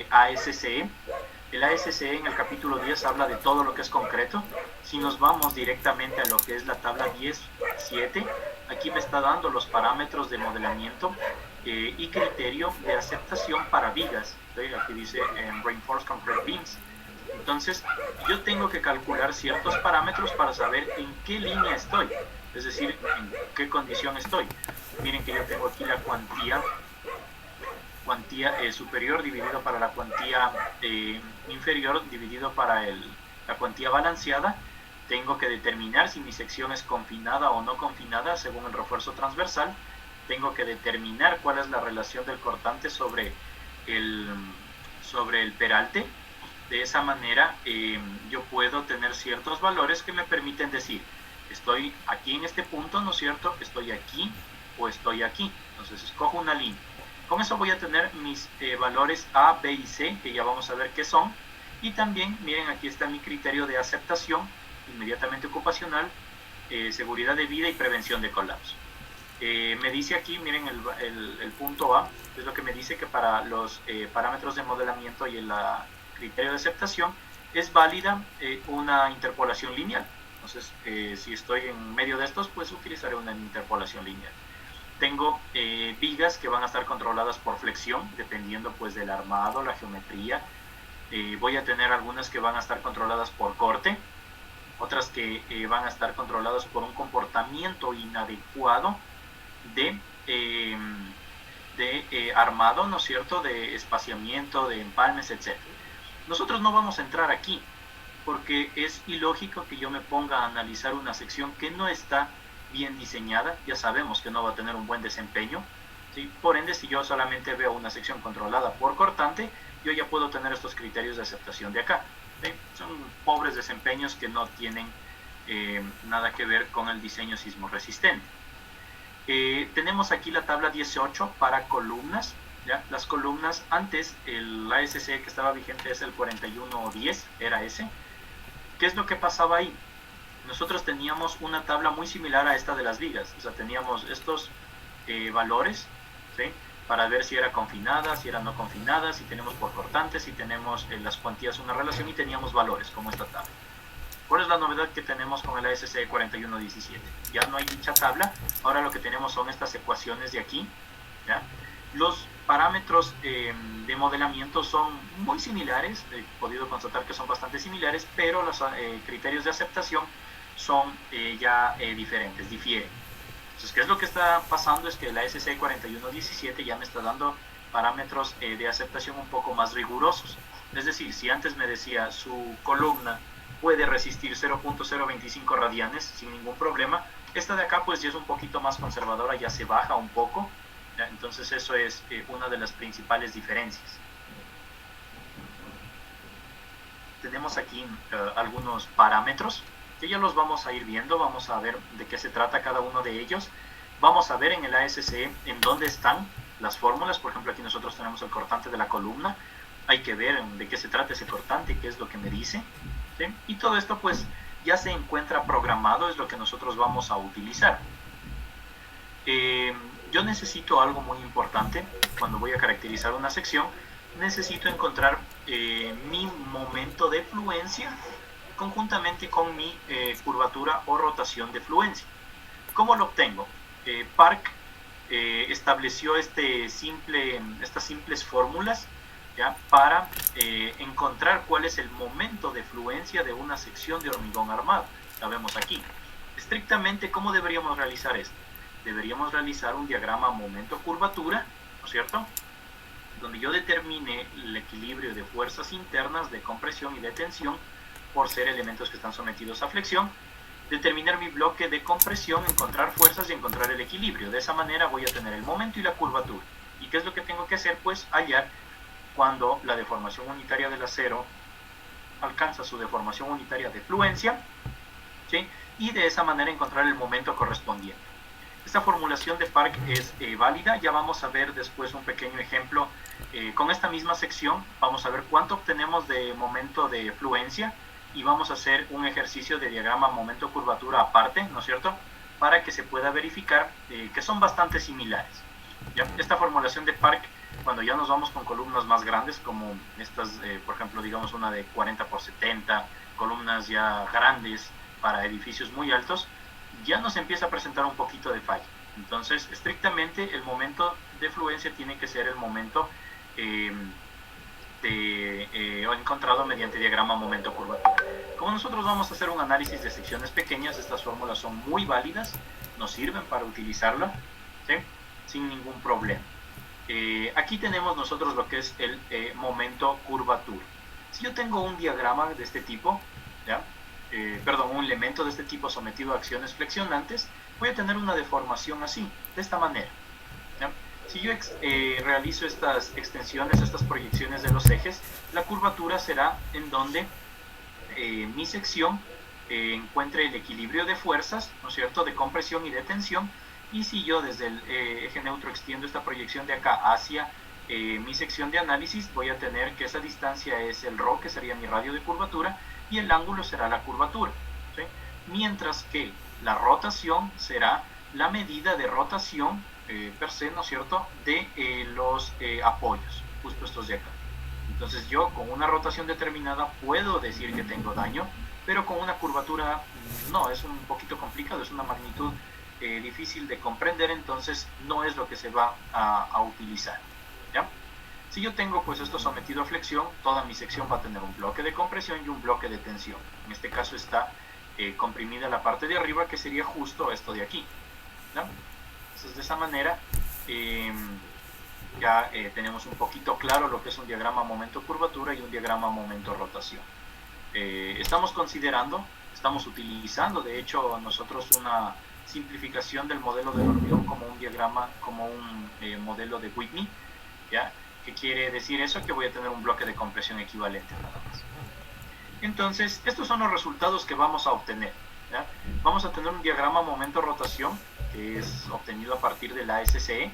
ASCE. El ASCE en el capítulo 10 habla de todo lo que es concreto. Si nos vamos directamente a lo que es la tabla 10.7, aquí me está dando los parámetros de modelamiento y criterio de aceptación para vigas. ¿Sí? Aquí dice Reinforced Concrete Beams. Entonces, yo tengo que calcular ciertos parámetros para saber en qué línea estoy, es decir, en qué condición estoy. Miren que yo tengo aquí la cuantía superior dividido para la cuantía inferior dividido para la cuantía balanceada. Tengo que determinar si mi sección es confinada o no confinada según el refuerzo transversal. Tengo que determinar cuál es la relación del cortante sobre el peralte. De esa manera yo puedo tener ciertos valores que me permiten decir, estoy aquí en este punto, ¿no es cierto? Estoy aquí o estoy aquí. Entonces escojo una línea. Con eso voy a tener mis valores A, B y C, que ya vamos a ver qué son. Y también, miren, aquí está mi criterio de aceptación, inmediatamente ocupacional, seguridad de vida y prevención de colapso. Me dice aquí, miren el punto A, es lo que me dice que para los parámetros de modelamiento y el criterio de aceptación es válida una interpolación lineal. Entonces, si estoy en medio de estos, pues utilizaré una interpolación lineal. Tengo vigas que van a estar controladas por flexión, dependiendo pues del armado, la geometría. Voy a tener algunas que van a estar controladas por corte, otras que van a estar controladas por un comportamiento inadecuado de armado, ¿no es cierto?, de espaciamiento, de empalmes, etc. Nosotros no vamos a entrar aquí, porque es ilógico que yo me ponga a analizar una sección que no está bien diseñada. Ya sabemos que no va a tener un buen desempeño, ¿sí? Por ende, si yo solamente veo una sección controlada por cortante, yo ya puedo tener estos criterios de aceptación de acá, ¿sí? Son pobres desempeños que no tienen nada que ver con el diseño sismo resistente. Tenemos aquí la tabla 18 para columnas, ¿ya? Las columnas, antes el ASC que estaba vigente es el 4110, era ese. ¿Qué es lo que pasaba ahí? Nosotros teníamos una tabla muy similar a esta de las vigas, o sea, teníamos estos valores, ¿sí?, para ver si era confinada, si era no confinada, si tenemos por cortantes, si tenemos las cuantías una relación, y teníamos valores como esta tabla. ¿Cuál es la novedad que tenemos con el ASC 4117? Ya no hay dicha tabla, ahora lo que tenemos son estas ecuaciones de aquí, ¿ya? Los parámetros de modelamiento son muy similares, he podido constatar que son bastante similares, pero los criterios de aceptación son ya diferentes, difieren. Entonces, ¿qué es lo que está pasando? Es que el ASC 4117 ya me está dando parámetros de aceptación un poco más rigurosos. Es decir, si antes me decía su columna puede resistir 0.025 radianes sin ningún problema, esta de acá pues ya es un poquito más conservadora, ya se baja un poco. Entonces eso es una de las principales diferencias. Tenemos aquí algunos parámetros que ya los vamos a ir viendo, vamos a ver de qué se trata cada uno de ellos. Vamos a ver en el ASCE en dónde están las fórmulas. Por ejemplo, aquí nosotros tenemos el cortante de la columna, hay que ver de qué se trata ese cortante, qué es lo que me dice, ¿sí? Y todo esto pues ya se encuentra programado, es lo que nosotros vamos a utilizar. Yo necesito algo muy importante cuando voy a caracterizar una sección. Necesito encontrar mi momento de fluencia conjuntamente con mi curvatura o rotación de fluencia. ¿Cómo lo obtengo? Park estableció estas simples fórmulas, ¿ya?, para encontrar cuál es el momento de fluencia de una sección de hormigón armado. La vemos aquí. Estrictamente, ¿cómo deberíamos realizar esto? Deberíamos realizar un diagrama momento-curvatura, ¿no es cierto?, donde yo determine el equilibrio de fuerzas internas de compresión y de tensión por ser elementos que están sometidos a flexión, determinar mi bloque de compresión, encontrar fuerzas y encontrar el equilibrio. De esa manera voy a tener el momento y la curvatura. ¿Y qué es lo que tengo que hacer? Pues hallar cuando la deformación unitaria del acero alcanza su deformación unitaria de fluencia, ¿sí?, y de esa manera encontrar el momento correspondiente. Esta formulación de Park es válida. Ya vamos a ver después un pequeño ejemplo. Con esta misma sección vamos a ver cuánto obtenemos de momento de fluencia y vamos a hacer un ejercicio de diagrama momento-curvatura aparte, ¿no es cierto?, para que se pueda verificar que son bastante similares. ¿Ya? Esta formulación de Park Cuando ya nos vamos con columnas más grandes, como estas, por ejemplo, digamos una de 40 por 70, columnas ya grandes para edificios muy altos, ya nos empieza a presentar un poquito de falla. Entonces, estrictamente el momento de fluencia tiene que ser el momento encontrado mediante diagrama momento-curvatura. Como nosotros vamos a hacer un análisis de secciones pequeñas, estas fórmulas son muy válidas, nos sirven para utilizarla, ¿sí? Sin ningún problema. Aquí tenemos nosotros lo que es el momento-curvatura. Si yo tengo un diagrama de este tipo, ¿ya? Un elemento de este tipo sometido a acciones flexionantes, voy a tener una deformación así, de esta manera, ¿ya? Si yo realizo estas extensiones, estas proyecciones de los ejes, la curvatura será en donde mi sección encuentre el equilibrio de fuerzas, ¿no es cierto?, de compresión y de tensión, y si yo desde el eje neutro extiendo esta proyección de acá hacia mi sección de análisis, voy a tener que esa distancia es el ρ, que sería mi radio de curvatura, y el ángulo será la curvatura, ¿sí? Mientras que la rotación será la medida de rotación per se, ¿no es cierto?, de los apoyos, justo estos de acá. Entonces yo con una rotación determinada puedo decir que tengo daño, pero con una curvatura no, es un poquito complicado, es una magnitud difícil de comprender, entonces no es lo que se va a utilizar, ¿ya? Si yo tengo pues esto sometido a flexión, toda mi sección va a tener un bloque de compresión y un bloque de tensión. En este caso está comprimida la parte de arriba, que sería justo esto de aquí, ¿ya? Entonces de esa manera ya tenemos un poquito claro lo que es un diagrama momento-curvatura y un diagrama momento-rotación. Estamos utilizando de hecho nosotros una simplificación del modelo del hormigón como un diagrama, como un modelo de Whitney, ¿ya? ¿Qué quiere decir eso? Que voy a tener un bloque de compresión equivalente nada más. Entonces, estos son los resultados que vamos a obtener, ¿ya? Vamos a tener un diagrama momento-rotación, que es obtenido a partir de la SCE,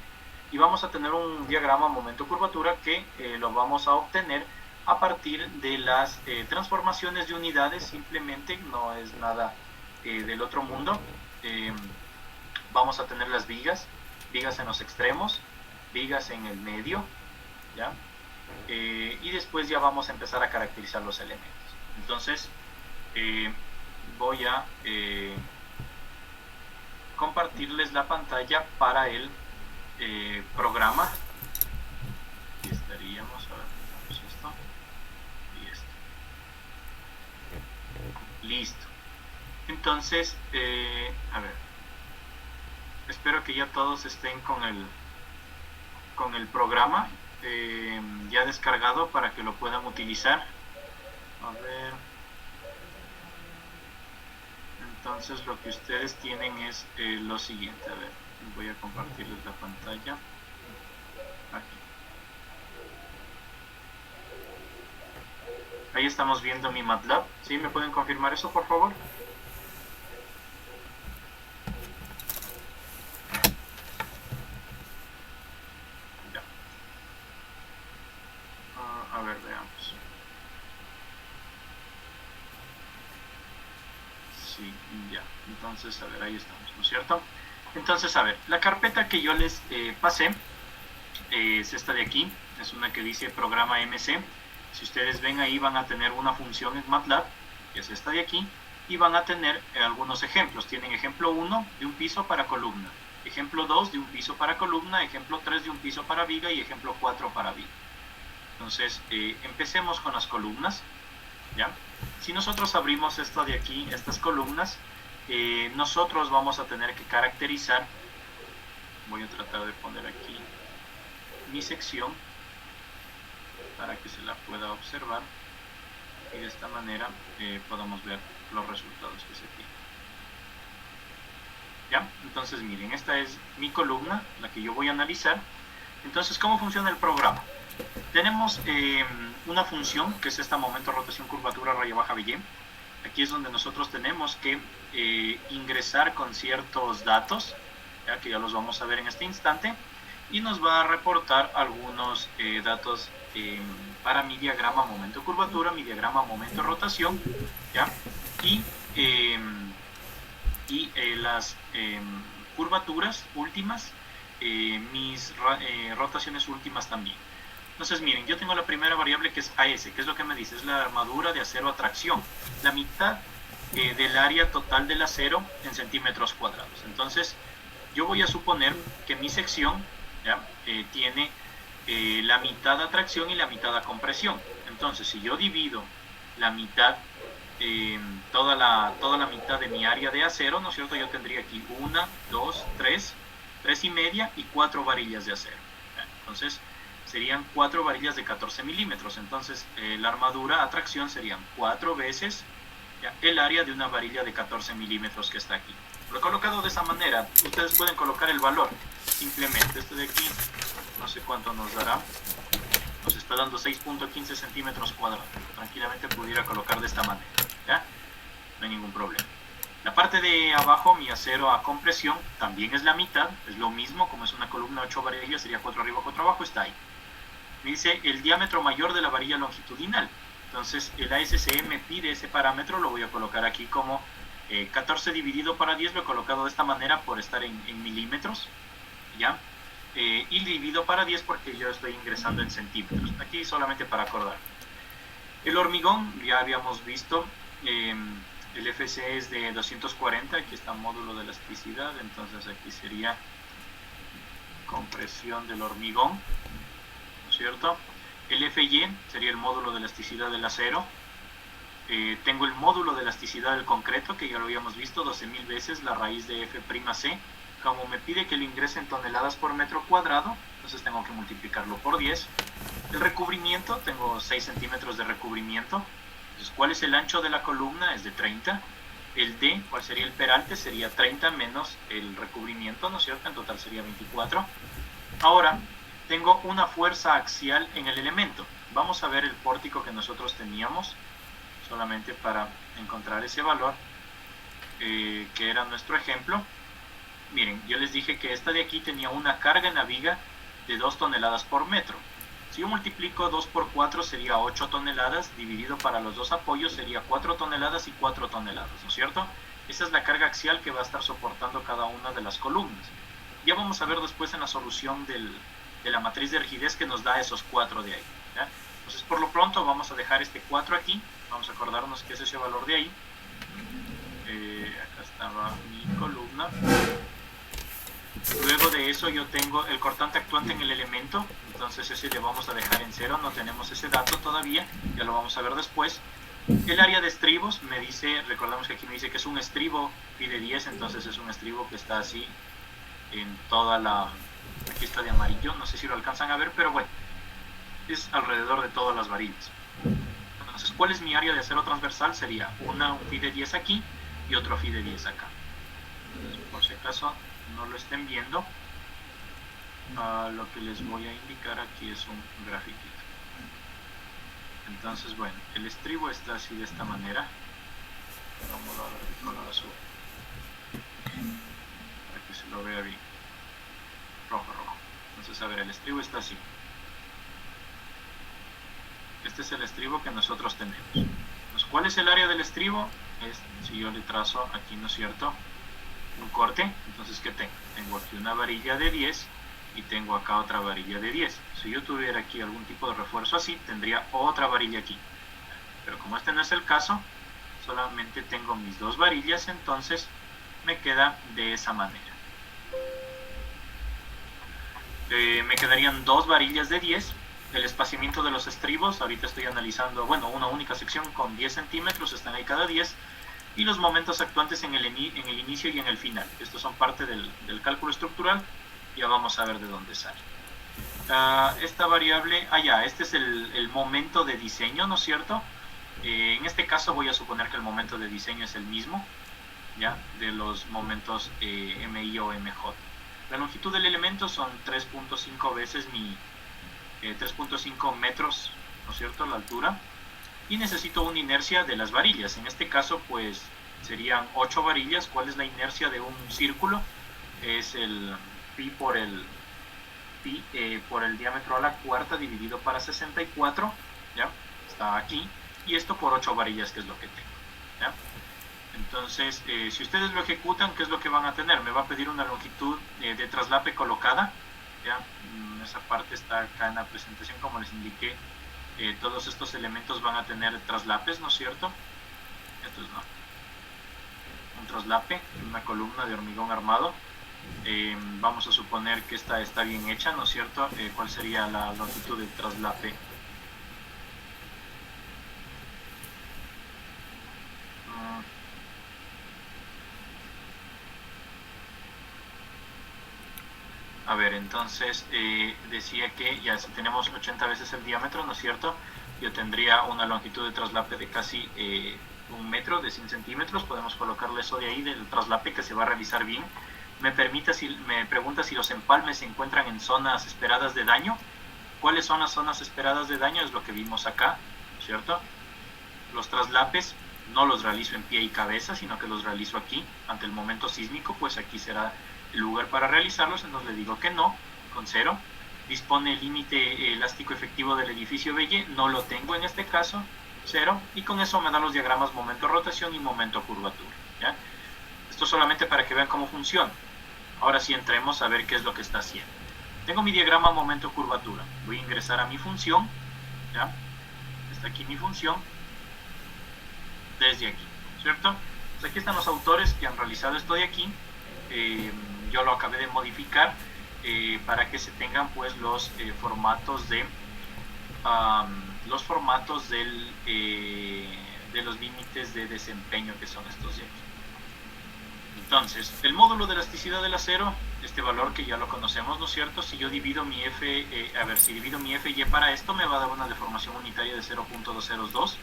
y vamos a tener un diagrama momento-curvatura que lo vamos a obtener a partir de las transformaciones de unidades, simplemente, no es nada del otro mundo. Vamos a tener las vigas en los extremos, vigas en el medio, ¿ya? Y después ya vamos a empezar a caracterizar los elementos. Entonces voy a compartirles la pantalla para el programa. Aquí estaríamos, a ver, tenemos esto y esto. Listo. Entonces, a ver, espero que ya todos estén con el programa ya descargado para que lo puedan utilizar. A ver, entonces lo que ustedes tienen es lo siguiente. A ver, voy a compartirles la pantalla aquí. Ahí estamos viendo mi MATLAB. ¿Sí? ¿Me pueden confirmar eso, por favor? Ya. A ver, veamos. Sí, ya. Entonces, a ver, ahí estamos, ¿no es cierto? Entonces, a ver, la carpeta que yo les pasé es esta de aquí. Es una que dice programa MC. Si ustedes ven ahí, van a tener una función en MATLAB, que es esta de aquí, y van a tener algunos ejemplos. Tienen ejemplo 1 de un piso para columna, ejemplo 2 de un piso para columna, ejemplo 3 de un piso para viga y ejemplo 4 para viga. Entonces, empecemos con las columnas, ¿ya? Si nosotros abrimos esto de aquí, estas columnas, nosotros vamos a tener que caracterizar, voy a tratar de poner aquí mi sección para que se la pueda observar y de esta manera podamos ver los resultados que se tienen. ¿Ya? Entonces miren, esta es mi columna, la que yo voy a analizar. Entonces, ¿cómo funciona el programa? Tenemos una función que es esta momento, rotación, curvatura, raya baja, BY. Aquí es donde nosotros tenemos que ingresar con ciertos datos, ¿ya? Que ya los vamos a ver en este instante, y nos va a reportar algunos datos para mi diagrama momento curvatura, mi diagrama momento rotación, ¿ya? Y las curvaturas últimas mis rotaciones últimas también. Entonces miren, yo tengo la primera variable que es AS, que es lo que me dice, es la armadura de acero a tracción, la mitad del área total del acero en centímetros cuadrados. Entonces yo voy a suponer que mi sección ¿ya? Tiene la mitad a tracción y la mitad a compresión. Entonces si yo divido la mitad, toda la mitad de mi área de acero, ¿no es cierto? Yo tendría aquí 1, 2, 3 y media y 4 varillas de acero. Entonces serían 4 varillas de 14 milímetros. Entonces la armadura a tracción serían 4 veces ¿ya? El área de una varilla de 14 milímetros que está aquí. Lo he colocado de esa manera. Ustedes pueden colocar el valor. Simplemente este de aquí, no sé cuánto nos dará. Nos está dando 6.15 centímetros cuadrados. Tranquilamente pudiera colocar de esta manera. ¿Ya? No hay ningún problema. La parte de abajo, mi acero a compresión, también es la mitad. Es lo mismo, como es una columna 8 varillas, sería 4 arriba, 4 abajo, está ahí. Me dice el diámetro mayor de la varilla longitudinal. Entonces el ASCE me pide ese parámetro, lo voy a colocar aquí como 14 dividido para 10, lo he colocado de esta manera por estar en milímetros, ¿ya? Y dividido para 10 porque yo estoy ingresando en centímetros, aquí solamente para acordar. El hormigón, ya habíamos visto, el FC es de 240, aquí está módulo de elasticidad, entonces aquí sería compresión del hormigón, ¿no es cierto? El FY sería el módulo de elasticidad del acero. Tengo el módulo de elasticidad del concreto, que ya lo habíamos visto, 12.000 veces la raíz de F'C. Como me pide que lo ingrese en toneladas por metro cuadrado, entonces tengo que multiplicarlo por 10. El recubrimiento, tengo 6 centímetros de recubrimiento. Entonces, ¿cuál es el ancho de la columna? Es de 30. El D, ¿cuál sería el peralte? Sería 30 menos el recubrimiento, ¿no es cierto? En total sería 24. Ahora, tengo una fuerza axial en el elemento. Vamos a ver el pórtico que nosotros teníamos, solamente para encontrar ese valor, que era nuestro ejemplo. Miren, yo les dije que esta de aquí tenía una carga en la viga de 2 toneladas por metro. Si yo multiplico 2 por 4 sería 8 toneladas, dividido para los dos apoyos sería 4 toneladas y 4 toneladas, ¿no es cierto? Esa es la carga axial que va a estar soportando cada una de las columnas. Ya vamos a ver después en la solución de la matriz de rigidez que nos da esos 4 de ahí, ¿ya? Entonces por lo pronto vamos a dejar este 4 aquí, vamos a acordarnos que es ese valor de ahí. Acá estaba mi columna. Luego de eso yo tengo el cortante actuante en el elemento, entonces ese le vamos a dejar en 0, no tenemos ese dato todavía, ya lo vamos a ver después. El área de estribos me dice, recordamos que aquí me dice que es un estribo pi de 10, entonces es un estribo que está así en toda la... Aquí está de amarillo, no sé si lo alcanzan a ver, pero bueno, es alrededor de todas las varillas. Entonces, ¿cuál es mi área de acero transversal? Sería un phi de 10 aquí y otro phi de 10 acá. Entonces, por si acaso no lo estén viendo, lo que les voy a indicar aquí es un grafiquito. Entonces, bueno, el estribo está así de esta manera. Vamos a ver el color azul para que se lo vea bien. Rojo. Entonces, a ver, el estribo está así. Este es el estribo que nosotros tenemos. Entonces, ¿cuál es el área del estribo? Si yo le trazo aquí, ¿no es cierto?, un corte, entonces ¿qué tengo? Tengo aquí una varilla de 10 y tengo acá otra varilla de 10. Si yo tuviera aquí algún tipo de refuerzo así, tendría otra varilla aquí. Pero como este no es el caso, solamente tengo mis dos varillas, entonces me queda de esa manera. Me quedarían dos varillas de 10. El espaciamiento de los estribos, ahorita estoy analizando, bueno, una única sección con 10 centímetros, están ahí cada 10. Y los momentos actuantes en el inicio y en el final. Estos son parte del cálculo estructural. Ya vamos a ver de dónde sale. Esta variable, este es el momento de diseño, ¿no es cierto? En este caso voy a suponer que el momento de diseño es el mismo, ¿ya? De los momentos MI o MJ. La longitud del elemento son 3.5 veces 3.5 metros, ¿no es cierto?, la altura. Y necesito una inercia de las varillas. En este caso, pues, serían 8 varillas. ¿Cuál es la inercia de un círculo? Es el pi por el diámetro a la cuarta dividido para 64, ¿ya? Está aquí. Y esto por 8 varillas, que es lo que tengo, ¿ya? Entonces, si ustedes lo ejecutan, ¿qué es lo que van a tener? Me va a pedir una longitud de traslape colocada. ¿Ya? Esa parte está acá en la presentación, como les indiqué. Todos estos elementos van a tener traslapes, ¿no es cierto? Esto es un traslape, una columna de hormigón armado. Vamos a suponer que esta está bien hecha, ¿no es cierto? ¿Cuál sería la longitud del traslape? A ver, entonces decía que ya si tenemos 80 veces el diámetro, ¿no es cierto? Yo tendría una longitud de traslape de casi 1 metro, de 100 centímetros. Podemos colocarle eso de ahí del traslape que se va a realizar bien. Me pregunta si los empalmes se encuentran en zonas esperadas de daño. ¿Cuáles son las zonas esperadas de daño? Es lo que vimos acá, ¿cierto? Los traslapes no los realizo en pie y cabeza, sino que los realizo aquí, ante el momento sísmico, pues aquí será el lugar para realizarlos. Entonces le digo que no, con 0. Dispone el límite elástico efectivo del edificio BY, no lo tengo en este caso, 0, y con eso me dan los diagramas momento rotación y momento curvatura, ¿ya? Esto solamente para que vean cómo funciona. Ahora sí entremos a ver qué es lo que está haciendo. Tengo mi diagrama momento curvatura, voy a ingresar a mi función, ¿ya? Está aquí mi función, desde aquí, ¿cierto? Pues aquí están los autores que han realizado esto de aquí. Yo lo acabé de modificar para que se tengan pues los formatos de de los límites de desempeño, que son estos de aquí. Entonces, el módulo de elasticidad del acero, este valor que ya lo conocemos, ¿no es cierto? Si yo divido mi si divido mi FY para esto, me va a dar una deformación unitaria de 0.202,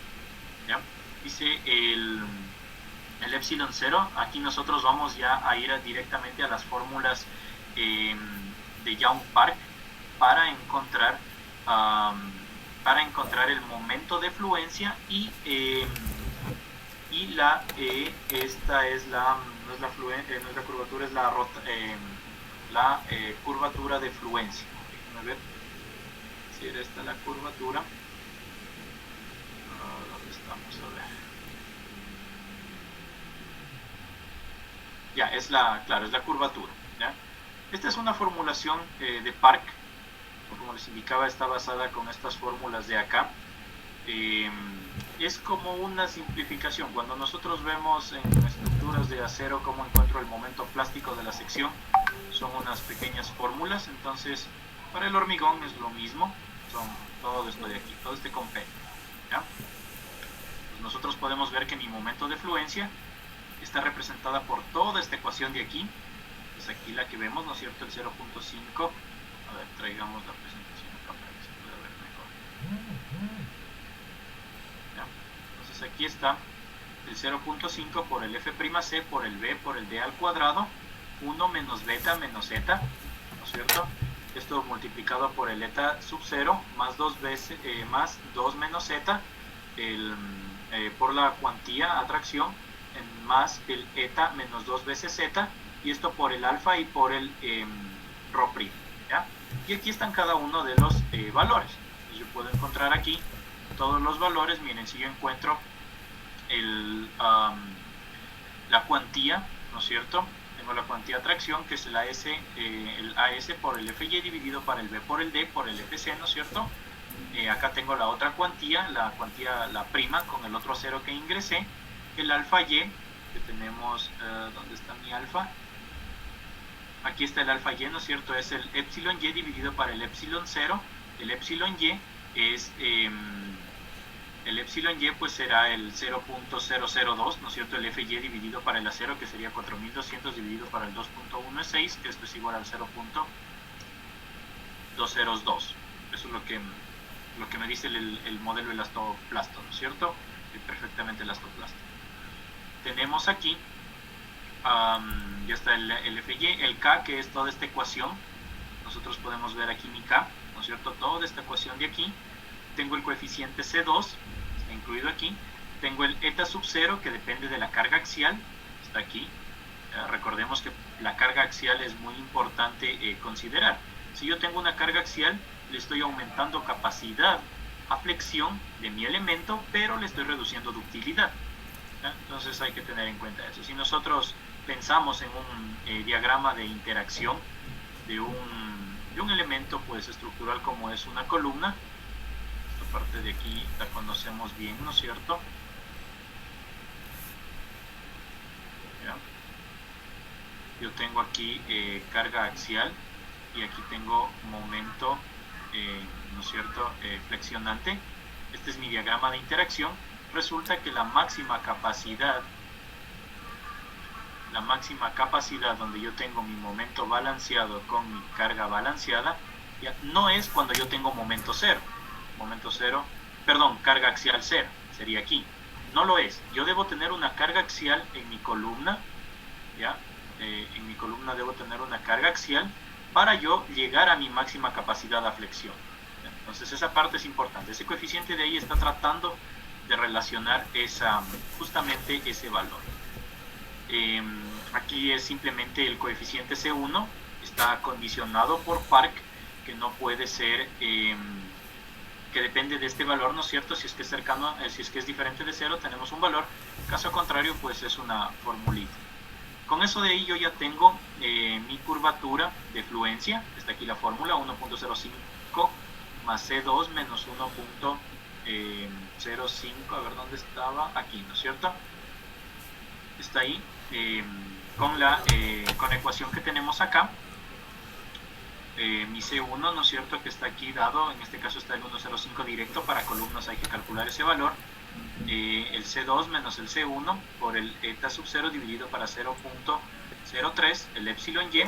¿ya? Dice el epsilon 0, aquí nosotros vamos ya a ir directamente a las fórmulas de Young-Park para encontrar el momento de fluencia y esta es no es la curvatura, es la curvatura de fluencia. Déjenme ver si era esta la curvatura. ¿Dónde estamos? A ver. Ya, es la curvatura, ¿ya? Esta es una formulación de Park, como les indicaba, está basada con estas fórmulas de acá. Es como una simplificación. Cuando nosotros vemos en estructuras de acero cómo encuentro el momento plástico de la sección, son unas pequeñas fórmulas. Entonces, para el hormigón es lo mismo, son todo esto de aquí, todo este compendio, ¿ya? Pues nosotros podemos ver que mi momento de fluencia está representada por toda esta ecuación de aquí. Es aquí la que vemos, ¿no es cierto? El 0.5. A ver, traigamos la presentación acá para que se pueda ver mejor. ¿Ya? Entonces aquí está el 0.5 por el F'C por el B por el D al cuadrado, 1 menos beta menos eta, ¿no es cierto? Esto multiplicado por el eta sub 0 más 2 veces, más 2 menos eta, por la cuantía atracción, más el eta menos 2 veces zeta, y esto por el alfa y por el rho primo, ¿ya? Y aquí están cada uno de los valores. Entonces yo puedo encontrar aquí todos los valores. Miren, si yo encuentro la cuantía, ¿no es cierto? Tengo la cuantía de atracción, que es el AS por el FY dividido para el B por el D por el FC, ¿no es cierto? Acá tengo la otra cuantía, la prima, con el otro cero que ingresé, el alfa Y, que tenemos, ¿dónde está mi alfa? Aquí está el alfa Y, ¿no es cierto? Es el epsilon Y dividido para el epsilon 0. El epsilon Y es, el epsilon Y pues será el 0.002, ¿no es cierto? El FY dividido para el acero, que sería 4200 dividido para el 2.16, que esto es igual al 0.202. Eso es lo que me dice el modelo elastoplasto, ¿no es cierto? Perfectamente elastoplasto. Tenemos aquí, ya está el FY, el K, que es toda esta ecuación. Nosotros podemos ver aquí mi K, ¿no es cierto? Toda esta ecuación de aquí. Tengo el coeficiente C2, está incluido aquí. Tengo el eta sub 0, que depende de la carga axial, está aquí. Recordemos que la carga axial es muy importante considerar. Si yo tengo una carga axial, le estoy aumentando capacidad a flexión de mi elemento, pero le estoy reduciendo ductilidad. ¿ya? Entonces hay que tener en cuenta eso. Si nosotros pensamos en un diagrama de interacción de un elemento pues estructural como es una columna, esta parte de aquí la conocemos bien, ¿no es cierto? ¿Ya? Yo tengo aquí carga axial y aquí tengo momento, ¿no es cierto?, flexionante. Este es mi diagrama de interacción. Resulta que la máxima capacidad donde yo tengo mi momento balanceado con mi carga balanceada, ya, no es cuando yo tengo momento cero, carga axial cero, sería aquí. No lo es. Yo debo tener una carga axial en mi columna, ¿ya? En mi columna debo tener una carga axial para yo llegar a mi máxima capacidad de flexión. Entonces esa parte es importante. Ese coeficiente de ahí está tratando de relacionar justamente ese valor. Aquí es simplemente el coeficiente C1, está condicionado por Park, que no puede ser, que depende de este valor, ¿no es cierto? Si es que es cercano, si es que es diferente de 0, tenemos un valor. Caso contrario, pues es una formulita. Con eso de ahí yo ya tengo mi curvatura de fluencia. Está aquí la fórmula, 1.05 más C2 menos 1.05, a ver dónde estaba, aquí, ¿no es cierto? Está ahí, con la ecuación que tenemos acá. Mi C1, ¿no es cierto?, que está aquí dado, en este caso está el 1.05 directo, para columnas hay que calcular ese valor. El C2 menos el C1 por el eta sub 0 dividido para 0.03, el epsilon y,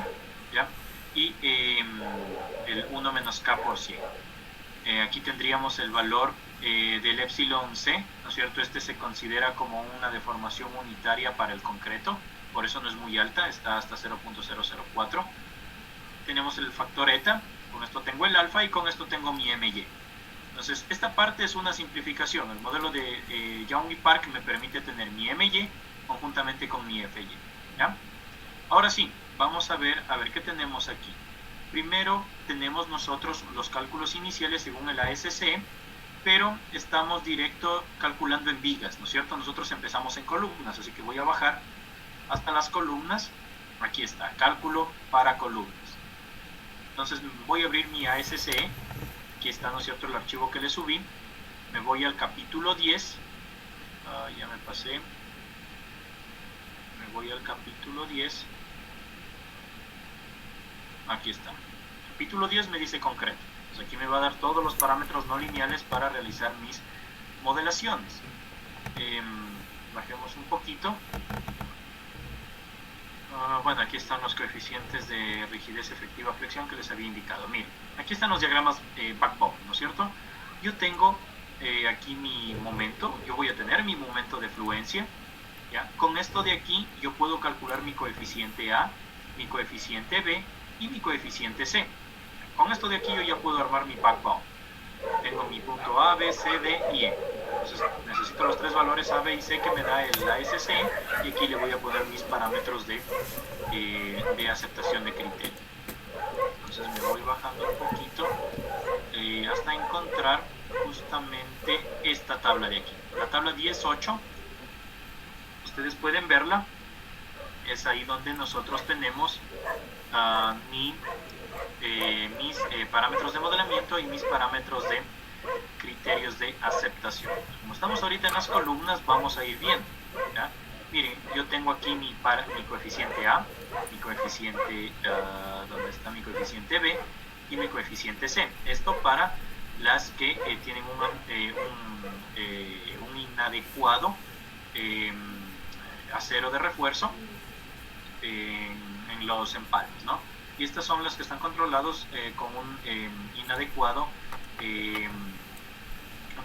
¿ya? Y el 1 menos K por 100. Aquí tendríamos el valor del epsilon C, ¿no es cierto? Este se considera como una deformación unitaria para el concreto, por eso no es muy alta, está hasta 0.004. Tenemos el factor eta, con esto tengo el alfa y con esto tengo mi MY. Entonces, esta parte es una simplificación. El modelo de Young y Park me permite tener mi MY conjuntamente con mi FY, ¿ya? Ahora sí, vamos a ver qué tenemos aquí. Primero tenemos nosotros los cálculos iniciales según el ASC, pero estamos directo calculando en vigas, ¿no es cierto? Nosotros empezamos en columnas, así que voy a bajar hasta las columnas. Aquí está, cálculo para columnas. Entonces voy a abrir mi ASC. Aquí está, ¿no es cierto?, el archivo que le subí. Me voy al capítulo 10. Ya me pasé. Me voy al capítulo 10. Aquí está. Capítulo 10 me dice concreto. Pues aquí me va a dar todos los parámetros no lineales para realizar mis modelaciones. Bajemos un poquito. Bueno, aquí están los coeficientes de rigidez efectiva flexión que les había indicado. Miren, aquí están los diagramas backbone, ¿no es cierto? Yo tengo aquí mi momento, yo voy a tener mi momento de fluencia, ¿ya? Con esto de aquí yo puedo calcular mi coeficiente A, mi coeficiente B y mi coeficiente C. Con esto de aquí yo ya puedo armar mi backbone. Tengo mi punto A, B, C, D y E. Entonces necesito los tres valores A, B y C que me da el ASC, y aquí le voy a poner mis parámetros de aceptación de criterio. Entonces me voy bajando un poquito hasta encontrar justamente esta tabla de aquí. La tabla 10.8, ustedes pueden verla, es ahí donde nosotros tenemos mis parámetros de modelamiento y mis parámetros de criterios de aceptación. Como estamos ahorita en las columnas, vamos a ir viendo, ¿ya? Miren, yo tengo aquí mi coeficiente A, mi coeficiente, ¿dónde está mi coeficiente B? Y mi coeficiente C. Esto para las que tienen un inadecuado acero de refuerzo en los empalmes, ¿no? Y estas son las que están controlados con una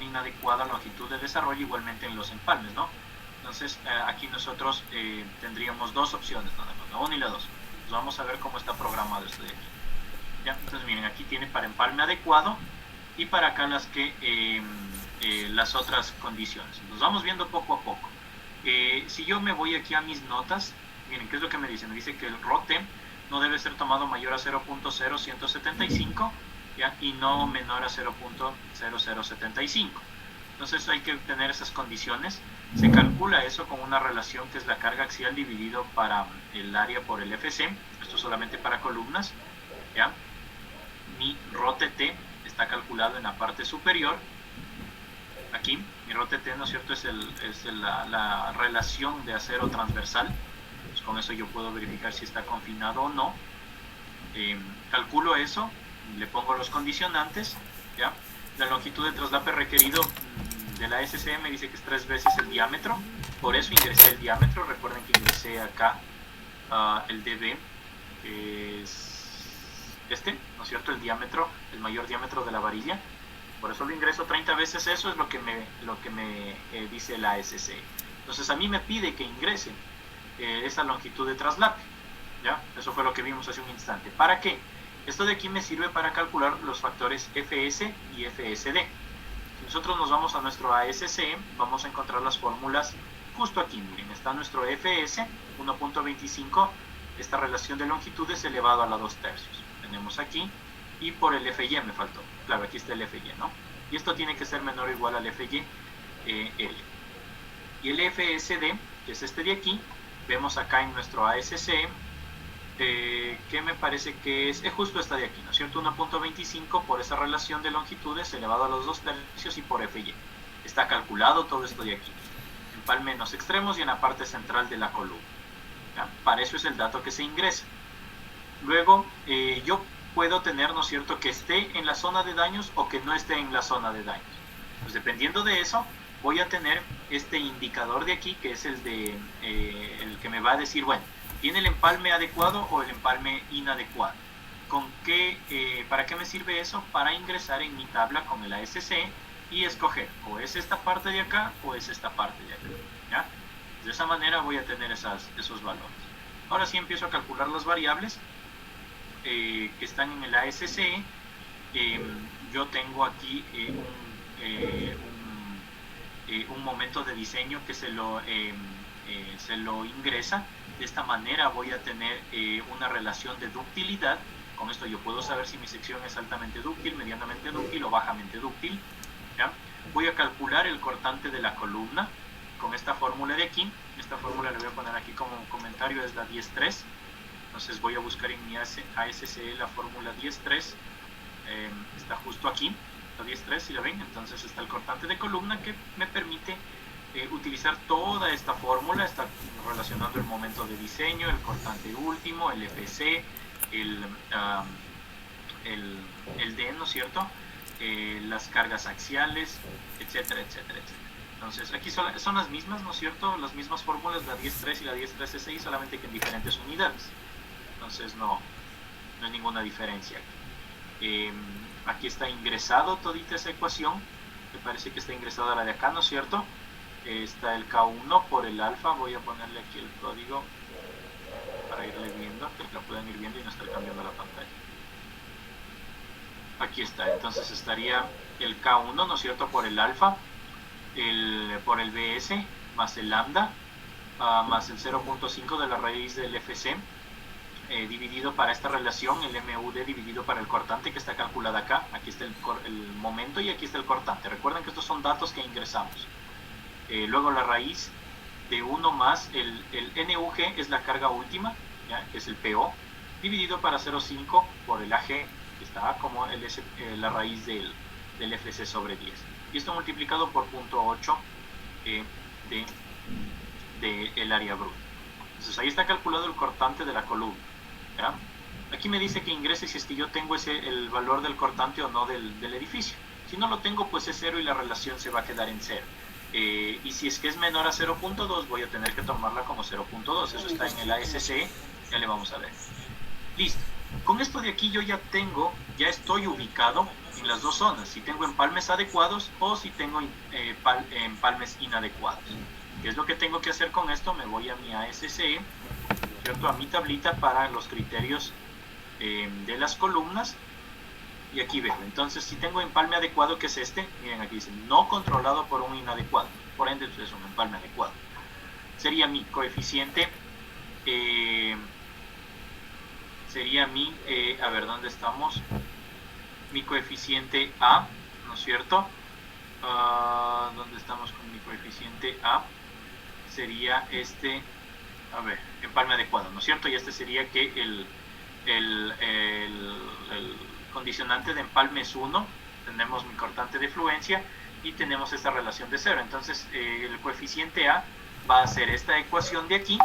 inadecuada longitud de desarrollo, igualmente en los empalmes, ¿no? Entonces aquí nosotros tendríamos dos opciones, nada más, la 1 y la 2. Pues vamos a ver cómo está programado esto de aquí. ¿Ya? Entonces miren, aquí tiene para empalme adecuado y para acá las otras condiciones. Entonces vamos viendo poco a poco. Si yo me voy aquí a mis notas, miren, ¿qué es lo que me dice? Me dice que el ROTE no debe ser tomado mayor a 0.0175, ¿ya? Y no menor a 0.0075. Entonces hay que tener esas condiciones. Se calcula eso con una relación que es la carga axial dividido para el área por el FC. Esto solamente para columnas, ¿ya? Mi ρTT está calculado en la parte superior. Aquí, mi ρTT, ¿no es cierto?, es la relación de acero transversal. Pues con eso yo puedo verificar si está confinado o no. Calculo eso, le pongo los condicionantes, ¿ya? La longitud de traslape requerido de la SC me dice que es 3 veces el diámetro, por eso ingresé el diámetro. Recuerden que ingresé acá el dB, que es ¿no es cierto?, el diámetro, el mayor diámetro de la varilla. Por eso lo ingreso 30 veces, eso es lo que me dice la SC. Entonces a mí me pide que ingrese esa longitud de traslape, ¿ya? Eso fue lo que vimos hace un instante. ¿Para qué? Esto de aquí me sirve para calcular los factores FS y FSD. Si nosotros nos vamos a nuestro ASC, vamos a encontrar las fórmulas justo aquí. Miren, está nuestro FS, 1.25, esta relación de longitudes elevado a la 2/3. Tenemos aquí, y por el FY me faltó. Claro, aquí está el FY, ¿no? Y esto tiene que ser menor o igual al FY L. Y el FSD, que es este de aquí, vemos acá en nuestro ASC, que me parece que es justo esta de aquí, ¿no es cierto? 1.25 por esa relación de longitudes elevado a los 2/3 y por FY. Está calculado todo esto de aquí, empalme en los extremos y en la parte central de la columna, ¿ya? Para eso es el dato que se ingresa. Luego, yo puedo tener, ¿no es cierto?, que esté en la zona de daños o que no esté en la zona de daños. Pues dependiendo de eso, voy a tener este indicador de aquí, que es el que me va a decir, bueno, ¿tiene el empalme adecuado o el empalme inadecuado? ¿Para qué me sirve eso? Para ingresar en mi tabla con el ASC y escoger, o es esta parte de acá o es esta parte de acá, ¿ya? De esa manera voy a tener esos valores. Ahora sí empiezo a calcular las variables que están en el ASC. Yo tengo aquí un momento de diseño que se lo ingresa. De esta manera voy a tener una relación de ductilidad. Con esto yo puedo saber si mi sección es altamente dúctil, medianamente dúctil o bajamente dúctil, ¿ya? Voy a calcular el cortante de la columna con esta fórmula de aquí. Esta fórmula le voy a poner aquí como un comentario, es la 10.3. Entonces voy a buscar en mi ASC la fórmula 10.3. Está justo aquí, la 10.3, si la ven. Entonces está el cortante de columna que me permite utilizar toda esta fórmula. Está relacionando el momento de diseño, el cortante último, el FC, el D, ¿no es cierto?, las cargas axiales, etcétera, etcétera, etcétera. Entonces aquí son las mismas, ¿no es cierto?, las mismas fórmulas, la 10.3 y la 10.3 solamente que en diferentes unidades. Entonces no hay ninguna diferencia aquí. Aquí está ingresado todita esa ecuación, me parece que está ingresada la de acá, ¿no es cierto? Está el K1 por el alfa. Voy a ponerle aquí el código para irle viendo, que lo puedan ir viendo y no estar cambiando la pantalla. Aquí está, entonces estaría el K1, ¿no es cierto?, por el alfa, por el BS, más el lambda, más el 0.5 de la raíz del FC, dividido para esta relación, el MUD dividido para el cortante que está calculada acá. Aquí está el momento y aquí está el cortante. Recuerden que estos son datos que ingresamos. Luego la raíz de 1 más el NUG es la carga última, ¿ya?, que es el PO, dividido para 0.5 por el AG, que está como la raíz del FC sobre 10. Y esto multiplicado por 0.8 del área bruta. Entonces ahí está calculado el cortante de la columna, ¿ya? Aquí me dice que ingrese si es que yo tengo el valor del cortante o no del edificio. Si no lo tengo, pues es 0 y la relación se va a quedar en 0. Y si es que es menor a 0.2, voy a tener que tomarla como 0.2. Eso está en el ASC, ya le vamos a ver. Listo. Con esto de aquí yo ya estoy ubicado en las dos zonas, si tengo empalmes adecuados o si tengo empalmes inadecuados. ¿Qué es lo que tengo que hacer con esto? Me voy a mi ASC, ¿cierto?, a mi tablita para los criterios de las columnas, y aquí veo. Entonces, si tengo empalme adecuado, que es este, miren, aquí dice no controlado por un inadecuado, por ende es un empalme adecuado. Sería mi coeficiente, a ver, ¿dónde estamos? Mi coeficiente A, ¿no es cierto? coeficiente A sería este, a ver, empalme adecuado, ¿no es cierto? Y este sería que el condicionante de empalme es 1, tenemos mi cortante de fluencia y tenemos esta relación de 0. Entonces el coeficiente A va a ser esta ecuación de aquí,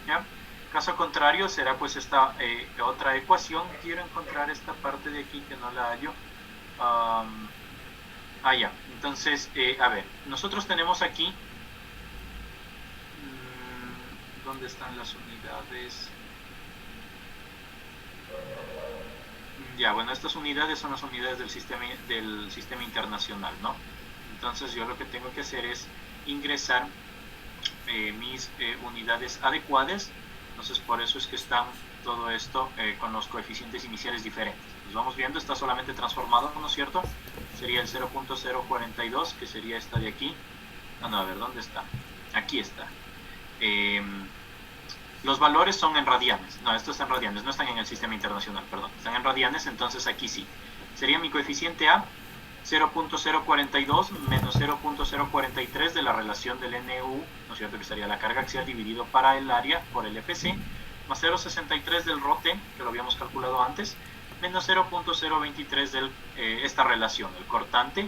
¿ya? Caso contrario será pues esta otra ecuación. Quiero encontrar esta parte de aquí que no la hallo. Ya. Entonces, a ver, nosotros tenemos aquí, ¿dónde están las unidades? Ya, bueno, estas unidades son las unidades del sistema internacional, ¿no? Entonces yo lo que tengo que hacer es ingresar mis unidades adecuadas. Entonces por eso es que están todo esto con los coeficientes iniciales diferentes. Los vamos viendo, está solamente transformado, ¿no es cierto? Sería el 0.042, que sería esta de aquí. No, a ver, ¿dónde está? Aquí está. Los valores son en radianes. No, estos están en radianes, no están en el sistema internacional, perdón. Están en radianes, entonces aquí sí. Sería mi coeficiente A 0.042 menos 0.043 de la relación del NU, ¿no es cierto? Que sería la carga axial dividido para el área por el FC, más 0.63 del ROT, que lo habíamos calculado antes, menos 0.023 de esta relación, el cortante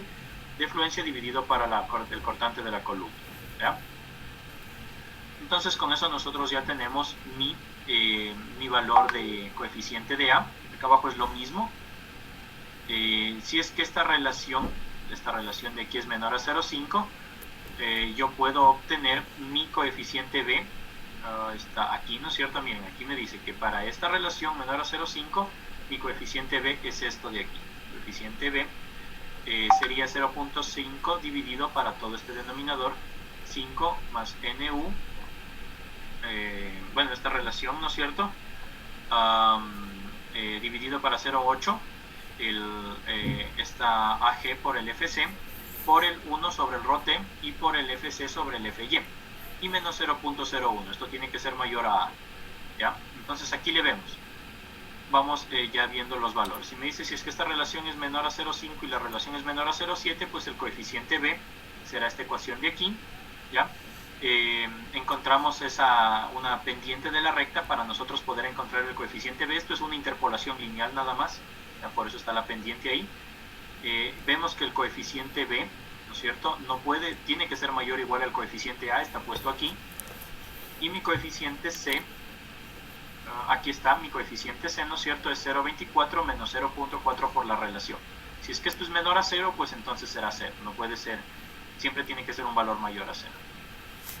de fluencia dividido para el cortante de la columna, ¿ya? Entonces con eso nosotros ya tenemos mi valor de coeficiente de A. Acá abajo es lo mismo. Si es que esta relación de aquí es menor a 0.5, yo puedo obtener mi coeficiente B. Está aquí, ¿no es cierto? Miren, aquí me dice que para esta relación menor a 0.5, mi coeficiente B es esto de aquí. El coeficiente B sería 0.5 dividido para todo este denominador, 5 más NU, bueno, esta relación, ¿no es cierto? Dividido para 0.8, esta AG por el FC, por el 1 sobre el ROT y por el FC sobre el FY, y menos 0.01. Esto tiene que ser mayor a A, ¿ya? Entonces aquí le vemos. Vamos ya viendo los valores. Si me dice si es que esta relación es menor a 0.5 y la relación es menor a 0.7, pues el coeficiente B será esta ecuación de aquí, ¿ya? Encontramos una pendiente de la recta para nosotros poder encontrar el coeficiente B. Esto es una interpolación lineal nada más, ¿ya? Por eso está la pendiente ahí. Vemos que el coeficiente B, ¿no es cierto?, tiene que ser mayor o igual al coeficiente A, está puesto aquí. Y mi coeficiente C, aquí está, mi coeficiente C, ¿no es cierto?, es 0.24 menos 0.4 por la relación. Si es que esto es menor a 0, pues entonces será 0. No puede ser, siempre tiene que ser un valor mayor a 0.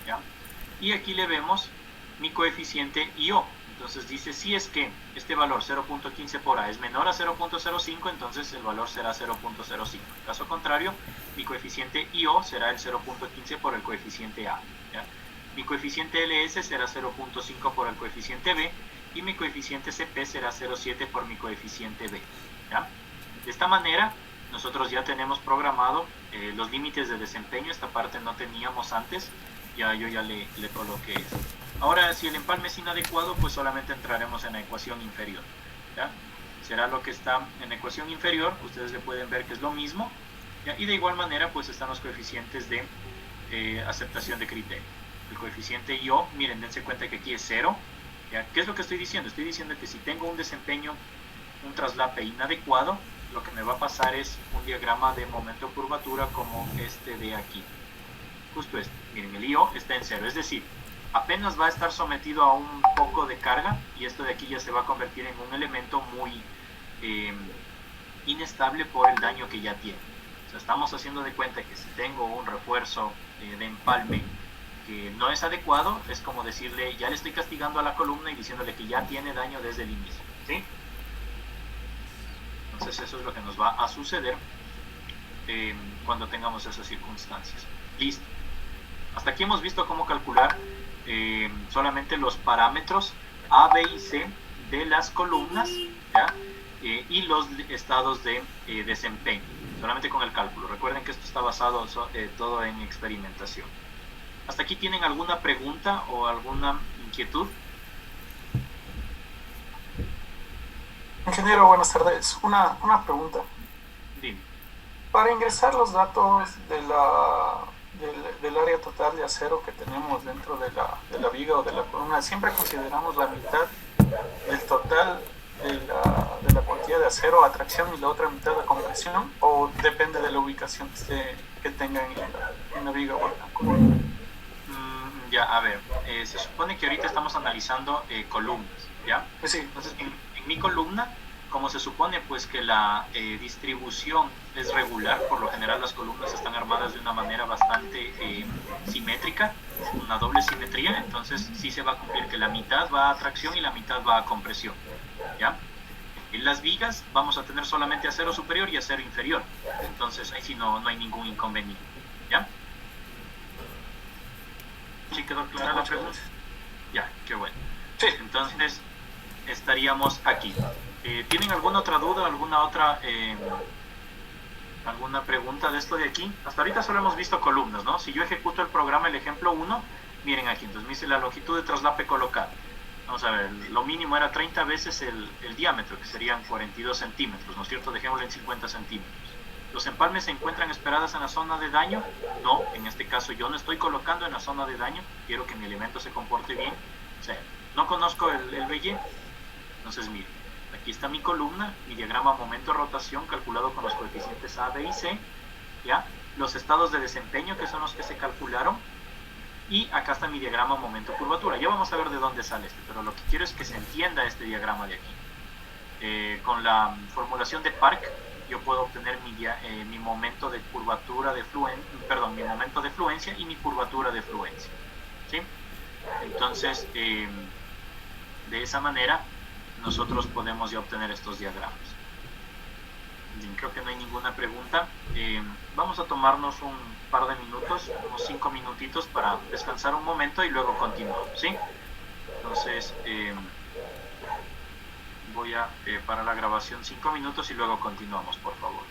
¿Ya? Y aquí le vemos mi coeficiente IO. Entonces dice, si es que este valor 0.15 por A es menor a 0.05, entonces el valor será 0.05. Caso contrario, mi coeficiente IO será el 0.15 por el coeficiente A, ¿ya? Mi coeficiente LS será 0.5 por el coeficiente B, y mi coeficiente CP será 0.7 por mi coeficiente B, ¿ya? De esta manera, nosotros ya tenemos programado los límites de desempeño. Esta parte no teníamos antes, yo ya le coloqué eso. Ahora, si el empalme es inadecuado, pues solamente entraremos en la ecuación inferior, ¿ya? Será lo que está en la ecuación inferior. Ustedes le pueden ver que es lo mismo, ¿ya? Y de igual manera, pues están los coeficientes de aceptación de criterio. El coeficiente IO, miren, dense cuenta que aquí es 0, ¿ya? ¿Qué es lo que estoy diciendo? Estoy diciendo que si tengo un desempeño, un traslape inadecuado, lo que me va a pasar es un diagrama de momento curvatura como este de aquí. Justo este. Miren, el IO está en 0, es decir, apenas va a estar sometido a un poco de carga, y esto de aquí ya se va a convertir en un elemento muy inestable por el daño que ya tiene. O sea, estamos haciendo de cuenta que si tengo un refuerzo de empalme que no es adecuado, es como decirle, ya le estoy castigando a la columna y diciéndole que ya tiene daño desde el inicio, ¿sí? Entonces eso es lo que nos va a suceder cuando tengamos esas circunstancias. Listo. Hasta aquí hemos visto cómo calcular solamente los parámetros A, B y C de las columnas, ¿ya? Y los estados de desempeño, solamente con el cálculo. Recuerden que esto está basado todo en experimentación. ¿Hasta aquí tienen alguna pregunta o alguna inquietud? Ingeniero, buenas tardes. Una pregunta. Dime. Para ingresar los datos de del área total de acero que tenemos dentro de la viga o de la columna, siempre consideramos la mitad del total de la cuantía de acero a tracción y la otra mitad a compresión, o depende de la ubicación que tengan en la viga o en la columna? Ya, a ver, se supone que ahorita estamos analizando columnas, ¿ya? Sí. Entonces, en mi columna, como se supone pues que la distribución es regular, por lo general las columnas están armadas de una manera bastante simétrica, una doble simetría, entonces sí se va a cumplir que la mitad va a tracción y la mitad va a compresión, ¿ya? En las vigas vamos a tener solamente acero superior y acero inferior, entonces ahí sí no hay ningún inconveniente, ¿ya? ¿Sí quedó clara la pregunta? Ya, qué bueno. Sí. Entonces, estaríamos aquí. ¿Tienen alguna otra duda, alguna pregunta de esto de aquí? Hasta ahorita solo hemos visto columnas, ¿no? Si yo ejecuto el programa, el ejemplo 1, miren aquí, entonces me dice la longitud de traslape colocado. Vamos a ver, lo mínimo era 30 veces el diámetro, que serían 42 centímetros, ¿no es cierto? Dejémoslo en 50 centímetros. ¿Los empalmes se encuentran esperadas en la zona de daño? No, en este caso yo no estoy colocando en la zona de daño, quiero que mi elemento se comporte bien. O sea, no conozco el BY, entonces miren, aquí está mi columna, mi diagrama momento-rotación calculado con los coeficientes A, B y C, ¿ya? Los estados de desempeño que son los que se calcularon, y acá está mi diagrama momento-curvatura. Ya vamos a ver de dónde sale este, pero lo que quiero es que se entienda este diagrama de aquí. Con la formulación de Park, yo puedo obtener mi momento de curvatura de perdón, mi momento de fluencia y mi curvatura de fluencia, ¿sí? Entonces, de esa manera, nosotros podemos ya obtener estos diagramas. Bien, creo que no hay ninguna pregunta. Vamos a tomarnos un par de minutos, unos 5 minutitos para descansar un momento y luego continuamos, ¿sí? Entonces, voy a parar la grabación 5 minutos y luego continuamos, por favor.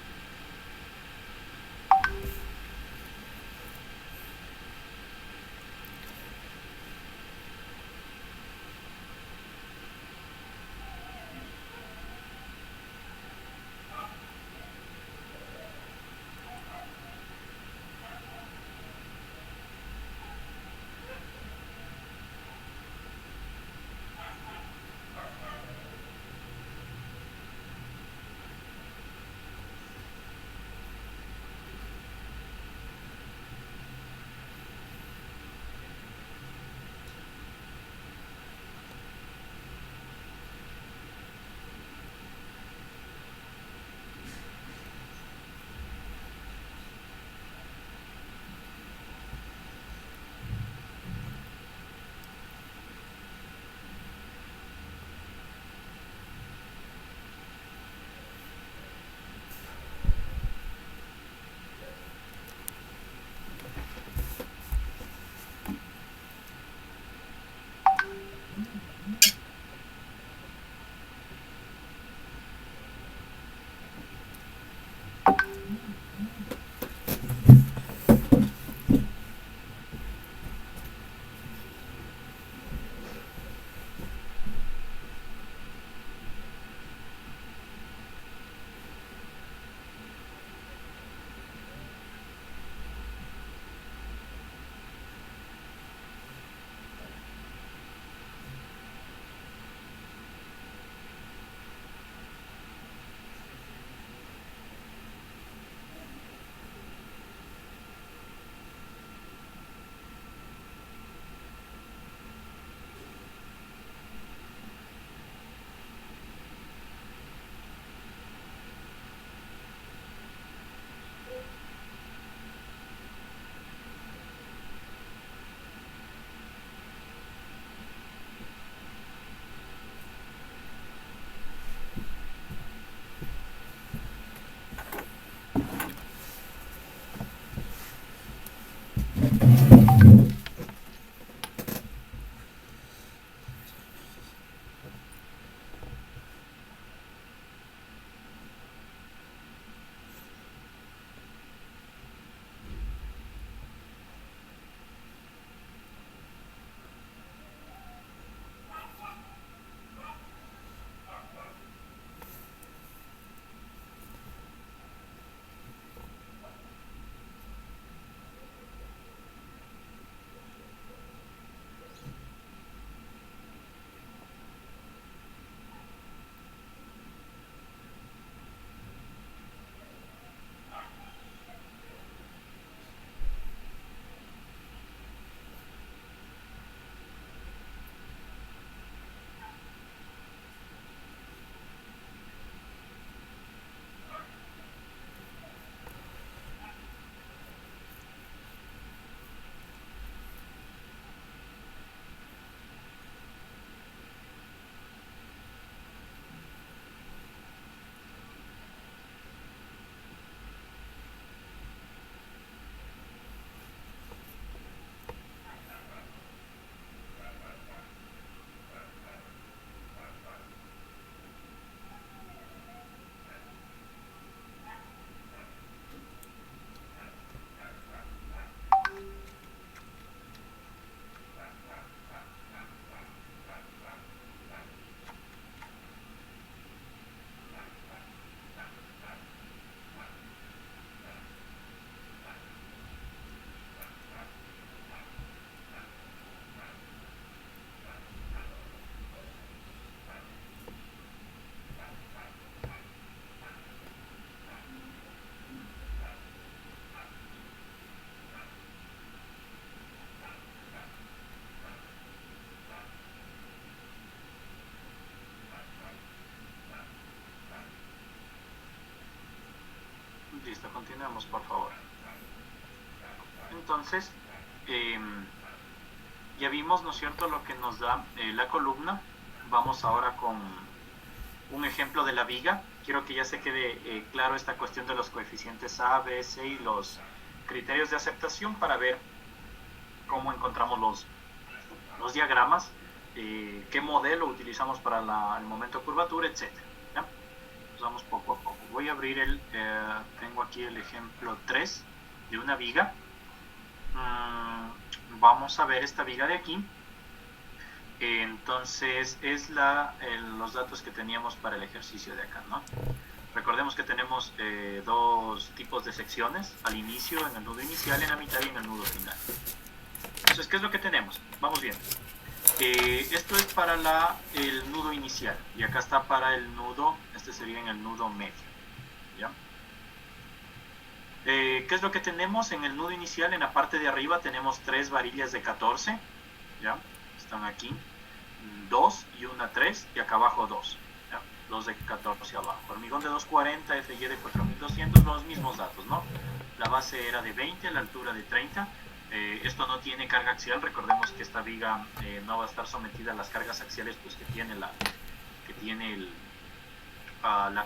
continuemos por favor. Entonces, ya vimos, ¿no es cierto?, lo que nos da la columna. Vamos ahora con un ejemplo de la viga. Quiero que ya se quede claro esta cuestión de los coeficientes A, B, C y los criterios de aceptación para ver cómo encontramos los diagramas, qué modelo utilizamos para el momento de curvatura, etc. ¿Ya? Pues vamos poco a poco. Voy a abrir tengo aquí el ejemplo 3 de una viga. Vamos a ver esta viga de aquí. Entonces es los datos que teníamos para el ejercicio de acá, ¿no? Recordemos que tenemos dos tipos de secciones, al inicio, en el nudo inicial, en la mitad y en el nudo final. Entonces, ¿qué es lo que tenemos? Vamos bien. Esto es para el nudo inicial y acá está para el nudo, este sería en el nudo medio, ¿ya? ¿Qué es lo que tenemos en el nudo inicial? En la parte de arriba tenemos 3 varillas de 14, ¿ya? Están aquí, 2 y una 3, y acá abajo 2, ¿ya? 2 de 14 abajo. Hormigón de 240, FY de 4200, los mismos datos, ¿no? La base era de 20, la altura de 30. Esto no tiene carga axial, recordemos que esta viga no va a estar sometida a las cargas axiales pues, que tiene la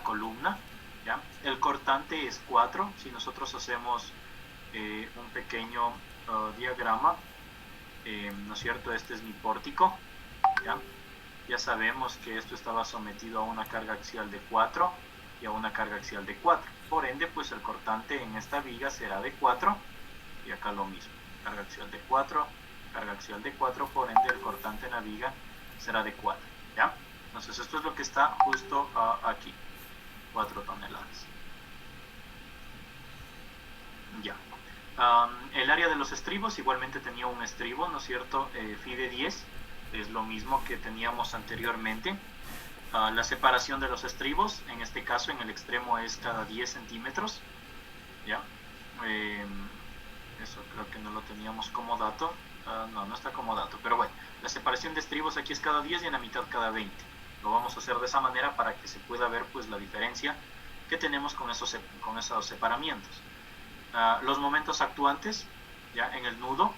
columna, ¿ya? El cortante es 4. Si nosotros hacemos un pequeño diagrama, ¿no es cierto? Este es mi pórtico, ¿ya? Ya sabemos que esto estaba sometido a una carga axial de 4 y a una carga axial de 4. Por ende, pues el cortante en esta viga será de 4 y acá lo mismo. Carga axial de 4, carga axial de 4, por ende el cortante en la viga será de 4, ¿ya? Entonces esto es lo que está justo aquí, 4 toneladas. Ya. El área de los estribos igualmente tenía un estribo, ¿no es cierto? Phi de 10, es lo mismo que teníamos anteriormente. La separación de los estribos, en este caso en el extremo es cada 10 centímetros, ¿ya? Eso creo que no lo teníamos como dato. No está como dato, pero bueno, la separación de estribos aquí es cada 10 y en la mitad cada 20. Lo vamos a hacer de esa manera para que se pueda ver pues la diferencia que tenemos con esos separamientos. Los momentos actuantes, ya en el nudo,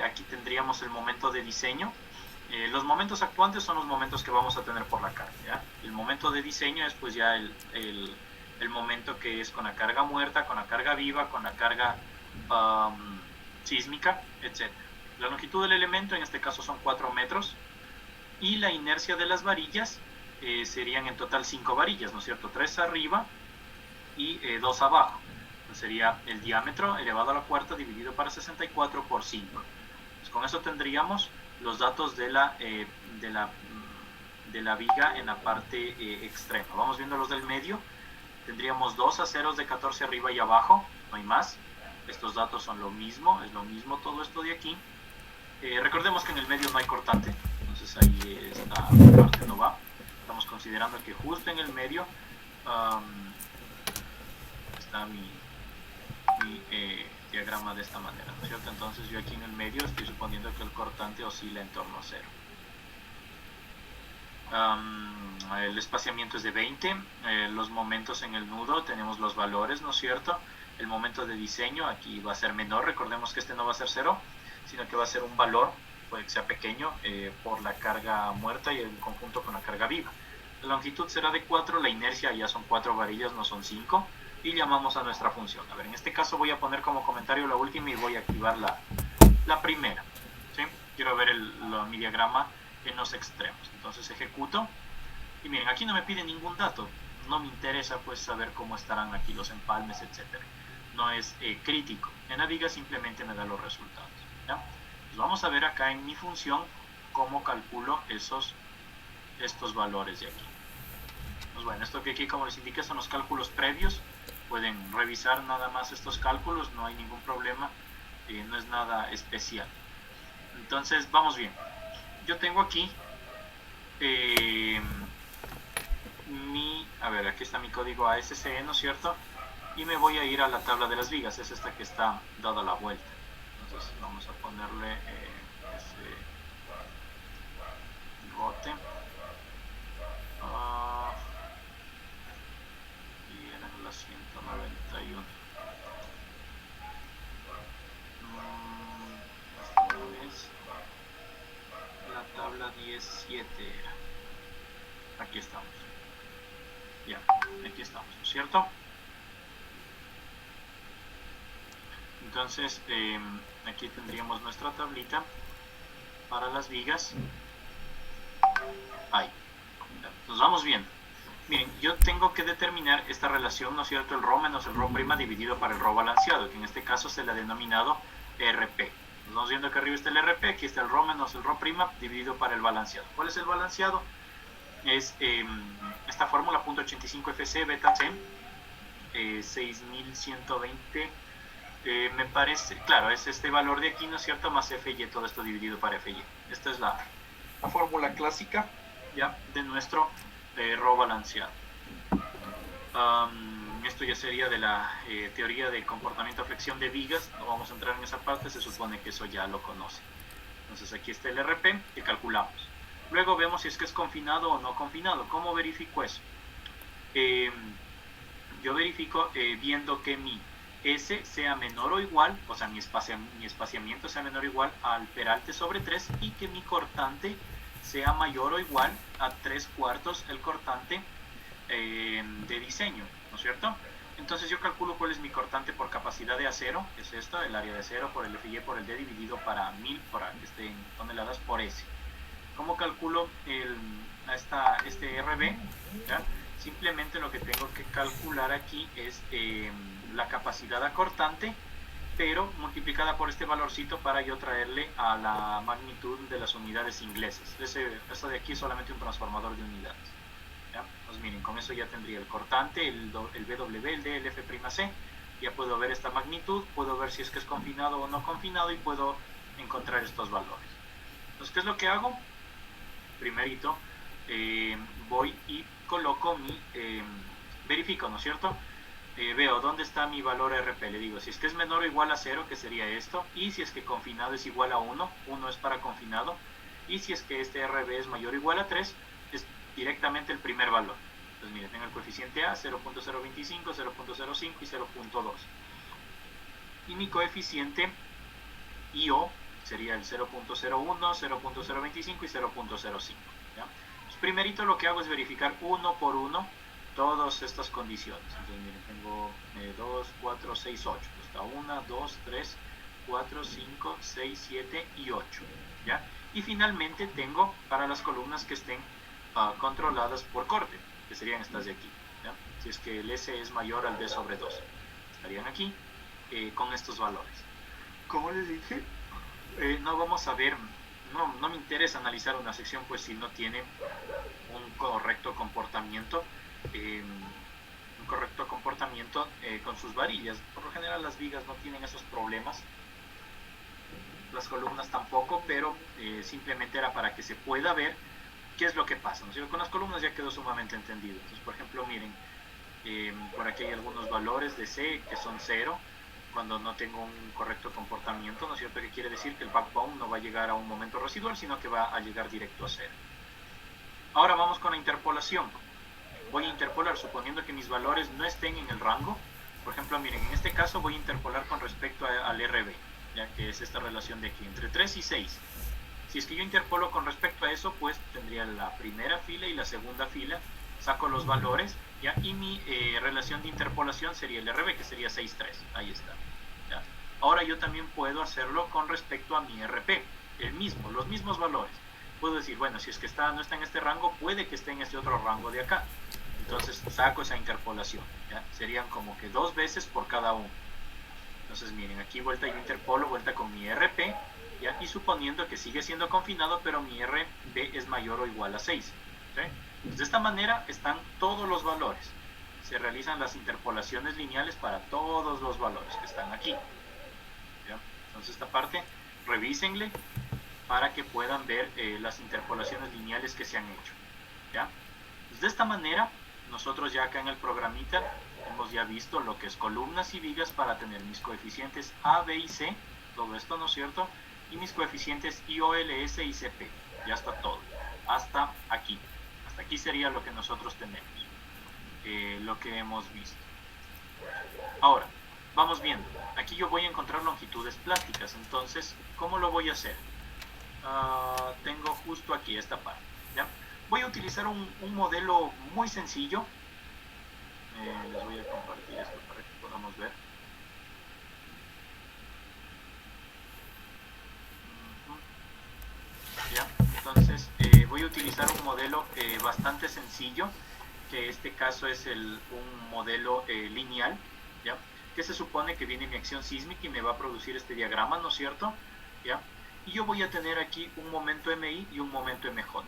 aquí tendríamos el momento de diseño. Los momentos actuantes son los momentos que vamos a tener por la carga, ¿ya? El momento de diseño es pues ya el momento que es con la carga muerta, con la carga viva, con la carga sísmica, etc. La longitud del elemento en este caso son 4 metros y la inercia de las varillas serían en total 5 varillas, ¿no es cierto? 3 arriba y 2 abajo. Entonces sería el diámetro elevado a la cuarta dividido para 64 por 5. Entonces, con eso tendríamos los datos de la viga en la parte extrema. Vamos viendo los del medio. Tendríamos 2 aceros de 14 arriba y abajo, no hay más. Estos datos son lo mismo, es lo mismo todo esto de aquí. Recordemos que en el medio no hay cortante, entonces ahí esta parte no va. Estamos considerando que justo en el medio está mi diagrama de esta manera, ¿no es cierto? Entonces yo aquí en el medio estoy suponiendo que el cortante oscila en torno a 0. El espaciamiento es de 20. Los momentos en el nudo tenemos los valores, ¿no es cierto? El momento de diseño aquí va a ser menor. Recordemos que este no va a ser 0, sino que va a ser un valor, puede que sea pequeño, por la carga muerta y en conjunto con la carga viva. La longitud será de 4, la inercia ya son 4 varillas, no son 5, y llamamos a nuestra función. A ver, en este caso voy a poner como comentario la última y voy a activar la primera, ¿sí? Quiero ver mi diagrama en los extremos. Entonces ejecuto y miren, aquí no me pide ningún dato, no me interesa pues saber cómo estarán aquí los empalmes, etcétera. No es crítico, en la viga simplemente me da los resultados, ¿ya? Pues vamos a ver acá en mi función cómo calculo estos valores de aquí. Pues bueno, esto que aquí como les indiqué son los cálculos previos, pueden revisar nada más estos cálculos, no hay ningún problema, no es nada especial. Entonces vamos bien, yo tengo aquí a ver, aquí está mi código ASCE, ¿no es cierto? Y me voy a ir a la tabla de las vigas, es esta que está dada la vuelta. Entonces vamos a ponerle ese bote. Y eran las 191. 17 era. Aquí estamos. Ya, aquí estamos, ¿no es cierto? Entonces, aquí tendríamos nuestra tablita para las vigas. Ahí. Nos vamos viendo. Miren, yo tengo que determinar esta relación, ¿no es cierto? El ρ menos el ρ' dividido para el ρ balanceado, que en este caso se le ha denominado RP. Nos vamos viendo que arriba está el RP, aquí está el ρ menos el ρ' dividido para el balanceado. ¿Cuál es el balanceado? Es esta fórmula, .85 FC beta C, 6120, me parece, claro, es este valor de aquí, ¿no es cierto? Más FY, todo esto dividido para FY. Esta es la fórmula clásica, ya, de nuestro ρ balanceado. Esto ya sería de la teoría de comportamiento flexión de vigas, no vamos a entrar en esa parte, se supone que eso ya lo conoce. Entonces aquí está el RP que calculamos. Luego vemos si es que es confinado o no confinado. ¿Cómo verifico eso? Yo verifico viendo que mi S sea menor o igual, o sea, mi espaciamiento sea menor o igual al peralte sobre 3 y que mi cortante sea mayor o igual a 3/4 el cortante de diseño, ¿no es cierto? Entonces yo calculo cuál es mi cortante por capacidad de acero, que es esto, el área de acero por el FY por el D dividido para 1000, para que esté en toneladas por S. ¿Cómo calculo este RB? ¿Ya? Simplemente lo que tengo que calcular aquí es la capacidad acortante, pero multiplicada por este valorcito para yo traerle a la magnitud de las unidades inglesas. Esto de aquí es solamente un transformador de unidades. ¿Ya? Pues miren, con eso ya tendría el cortante, el BW, el D, el F'C. Ya puedo ver esta magnitud, puedo ver si es que es confinado o no confinado y puedo encontrar estos valores. Entonces, ¿qué es lo que hago? Primerito, voy y coloco verifico, ¿no es cierto? Veo dónde está mi valor RP, le digo, si es que es menor o igual a 0, que sería esto, y si es que confinado es igual a 1, 1 es para confinado, y si es que este RB es mayor o igual a 3, es directamente el primer valor. Entonces, miren, tengo el coeficiente A, 0.025, 0.05 y 0.2. Y mi coeficiente IO sería el 0.01, 0.025 y 0.05. Pues primerito lo que hago es verificar uno por uno todas estas condiciones. Entonces miren, tengo 2, 4, 6, 8. Está 1, 2, 3, 4, 5, 6, 7 y 8. ¿Ya? Y finalmente tengo para las columnas que estén controladas por corte, que serían estas de aquí. ¿Ya? Si es que el S es mayor al D sobre 2. Estarían aquí con estos valores. Como les dije, no vamos a ver, no me interesa analizar una sección pues si no tiene un correcto comportamiento con sus varillas. Por lo general las vigas no tienen esos problemas, las columnas tampoco, pero simplemente era para que se pueda ver qué es lo que pasa, ¿no? Con las columnas ya quedó sumamente entendido. Entonces, por ejemplo, miren, por aquí hay algunos valores de C que son 0 cuando no tengo un correcto comportamiento, ¿no es cierto? Que quiere decir que el backbone no va a llegar a un momento residual, sino que va a llegar directo a 0. Ahora vamos con la interpolación. Voy a interpolar suponiendo que mis valores no estén en el rango. Por ejemplo, miren, en este caso voy a interpolar con respecto al RB, ya que es esta relación de aquí, entre 3 y 6. Si es que yo interpolo con respecto a eso, pues tendría la primera fila y la segunda fila, saco los valores, ¿ya? Y mi relación de interpolación sería el RB, que sería 6,3. Ahí está. ¿Ya? Ahora yo también puedo hacerlo con respecto a mi RP, los mismos valores. Puedo decir, bueno, si es que no está en este rango, puede que esté en este otro rango de acá. Entonces saco esa interpolación. ¿Ya? Serían como que 2 veces por cada uno. Entonces miren, aquí vuelta yo interpolo, vuelta con mi RP, ¿ya? Y suponiendo que sigue siendo confinado, pero mi RB es mayor o igual a 6. ¿Okay? Pues de esta manera están todos los valores. Se realizan las interpolaciones lineales para todos los valores que están aquí. ¿Ya? Entonces esta parte, revísenle para que puedan ver las interpolaciones lineales que se han hecho. ¿Ya? Pues de esta manera, nosotros ya acá en el programita hemos ya visto lo que es columnas y vigas para tener mis coeficientes A, B y C, todo esto, ¿no es cierto? Y mis coeficientes IO, LS y CP. Ya está todo. Hasta aquí. Hasta aquí sería lo que nosotros tenemos, lo que hemos visto. Ahora, vamos viendo. Aquí yo voy a encontrar longitudes plásticas. Entonces, ¿cómo lo voy a hacer? tengo justo aquí esta parte, ¿ya? Voy a utilizar un modelo muy sencillo. Les voy a compartir esto para que podamos ver. ¿Ya? Entonces voy a utilizar un modelo bastante sencillo, que en este caso es un modelo lineal, ¿ya? Que se supone que viene mi acción sísmica y me va a producir este diagrama, ¿no es cierto? ¿Ya? Y yo voy a tener aquí un momento MI y un momento MJ.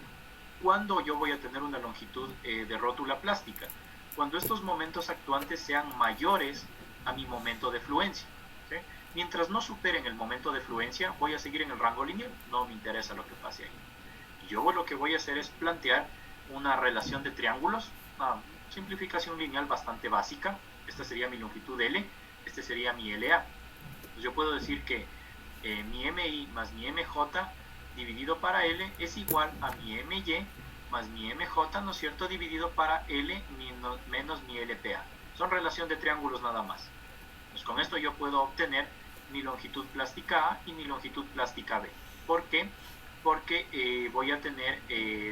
¿Cuándo yo voy a tener una longitud de rótula plástica? Cuando estos momentos actuantes sean mayores a mi momento de fluencia. ¿Sí? Mientras no superen el momento de fluencia, voy a seguir en el rango lineal. No me interesa lo que pase ahí. Yo lo que voy a hacer es plantear una relación de triángulos, una simplificación lineal bastante básica. Esta sería mi longitud L, este sería mi LA. Pues yo puedo decir que mi MI más mi MJ dividido para L es igual a mi MY más mi MJ, ¿no es cierto?, dividido para L menos mi LPA. Son relación de triángulos nada más. Pues con esto yo puedo obtener mi longitud plástica A y mi longitud plástica B. ¿Por qué? Porque voy a tener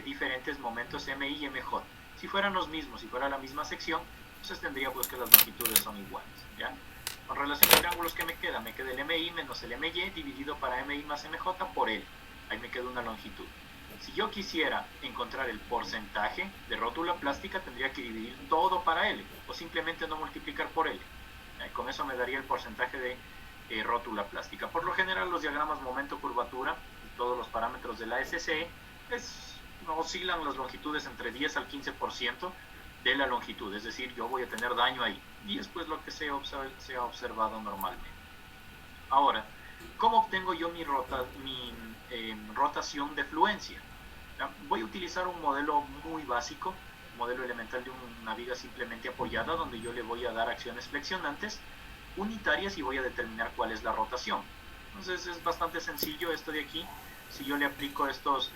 diferentes momentos MI y MJ. Si fueran los mismos, si fuera la misma sección, entonces tendría pues que las longitudes son iguales, ¿ya? Con relación a triángulos, ¿qué me queda? Me queda el MI menos el MY dividido para MI más MJ por L. Ahí me queda una longitud. Si yo quisiera encontrar el porcentaje de rótula plástica, tendría que dividir todo para L, o simplemente no multiplicar por L. Con eso me daría el porcentaje de rótula plástica. Por lo general, los diagramas momento-curvatura y todos los parámetros de la SCE oscilan las longitudes entre 10 al 15% de la longitud, es decir, yo voy a tener daño ahí, y es pues lo que se ha observado normalmente. Ahora, ¿cómo obtengo yo mi rotación de fluencia? Voy a utilizar un modelo muy básico, un modelo elemental de una viga simplemente apoyada, donde yo le voy a dar acciones flexionantes unitarias y voy a determinar cuál es la rotación. Entonces es bastante sencillo esto de aquí. Si yo le aplico estos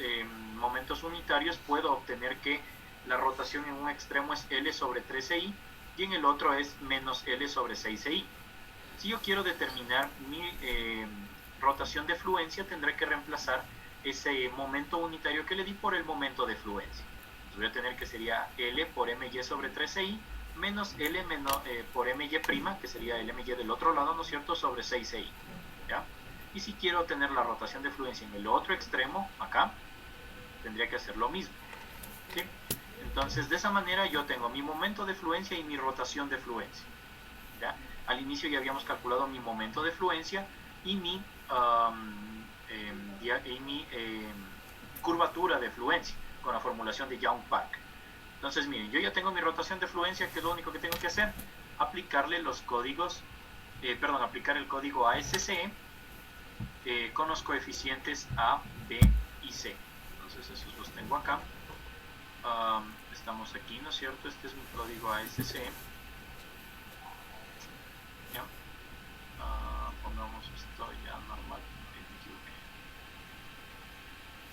momentos unitarios, puedo obtener que la rotación en un extremo es L sobre 13i y en el otro es menos L sobre 6i. Si yo quiero determinar mi rotación de fluencia, tendré que reemplazar ese momento unitario que le di por el momento de fluencia. Entonces voy a tener que sería L por MY sobre 13i menos L por MY', que sería el MY del otro lado, ¿no es cierto?, sobre 6i. ¿Ya? Y si quiero tener la rotación de fluencia en el otro extremo, acá, tendría que hacer lo mismo. ¿Sí? Entonces, de esa manera yo tengo mi momento de fluencia y mi rotación de fluencia. ¿Ya? Al inicio ya habíamos calculado mi momento de fluencia y mi curvatura de fluencia con la formulación de Young-Park. Entonces, miren, yo ya tengo mi rotación de fluencia, que es lo único que tengo que hacer, aplicarle los códigos, aplicar el código ASCE con los coeficientes A, B y C. Entonces, esos los tengo acá. Estamos aquí, ¿no es cierto? Este es mi código ASCE. ¿Ya? Pongamos esto ya normal.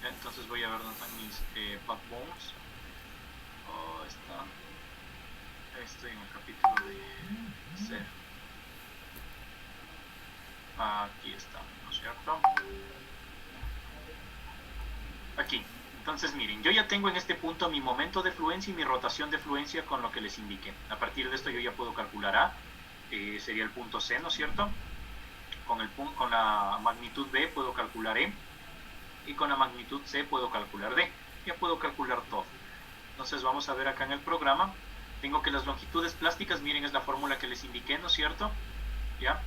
Entonces voy a ver dónde están mis backbones. Estoy en el capítulo de C. Aquí está, ¿no es cierto? Aquí. Entonces miren, yo ya tengo en este punto mi momento de fluencia y mi rotación de fluencia con lo que les indiqué. A partir de esto yo ya puedo calcular A, sería el punto C, ¿no es cierto? Con la magnitud B puedo calcular E, y con la magnitud C puedo calcular D. Ya puedo calcular todo. Entonces vamos a ver acá en el programa. Tengo que las longitudes plásticas, miren, es la fórmula que les indiqué, ¿no es cierto? ¿Ya?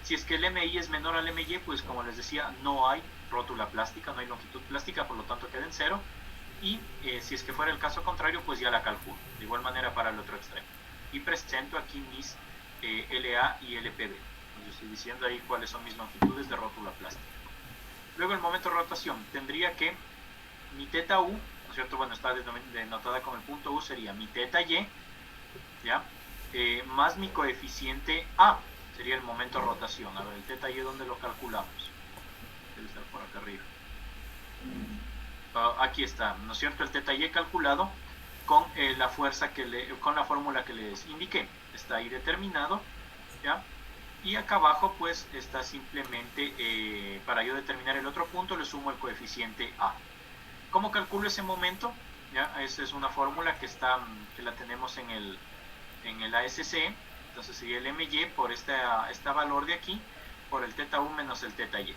Si es que el MI es menor al MY, pues como les decía, no hay rótula plástica, no hay longitud plástica, por lo tanto queda en cero. Y si es que fuera el caso contrario, pues ya la calculo. De igual manera para el otro extremo. Y presento aquí mis LA y LPB. Yo estoy diciendo ahí cuáles son mis longitudes de rótula plástica. Luego el momento de rotación, tendría que mi teta U, ¿no es cierto? Bueno, está denotada con el punto U, sería mi teta Y, ¿ya? Más mi coeficiente A, sería el momento de rotación. A ver, el teta Y, ¿dónde lo calculamos? Debe estar por acá arriba. Aquí está, ¿no es cierto? El teta Y calculado con con la fórmula que les indiqué. Está ahí determinado, ¿ya? Y acá abajo pues está simplemente, para yo determinar el otro punto, le sumo el coeficiente A. ¿Cómo calculo ese momento? ¿Ya? Esa es una fórmula que la tenemos en el ASC. Entonces sería el MY por esta valor de aquí, por el θ1 menos el θy.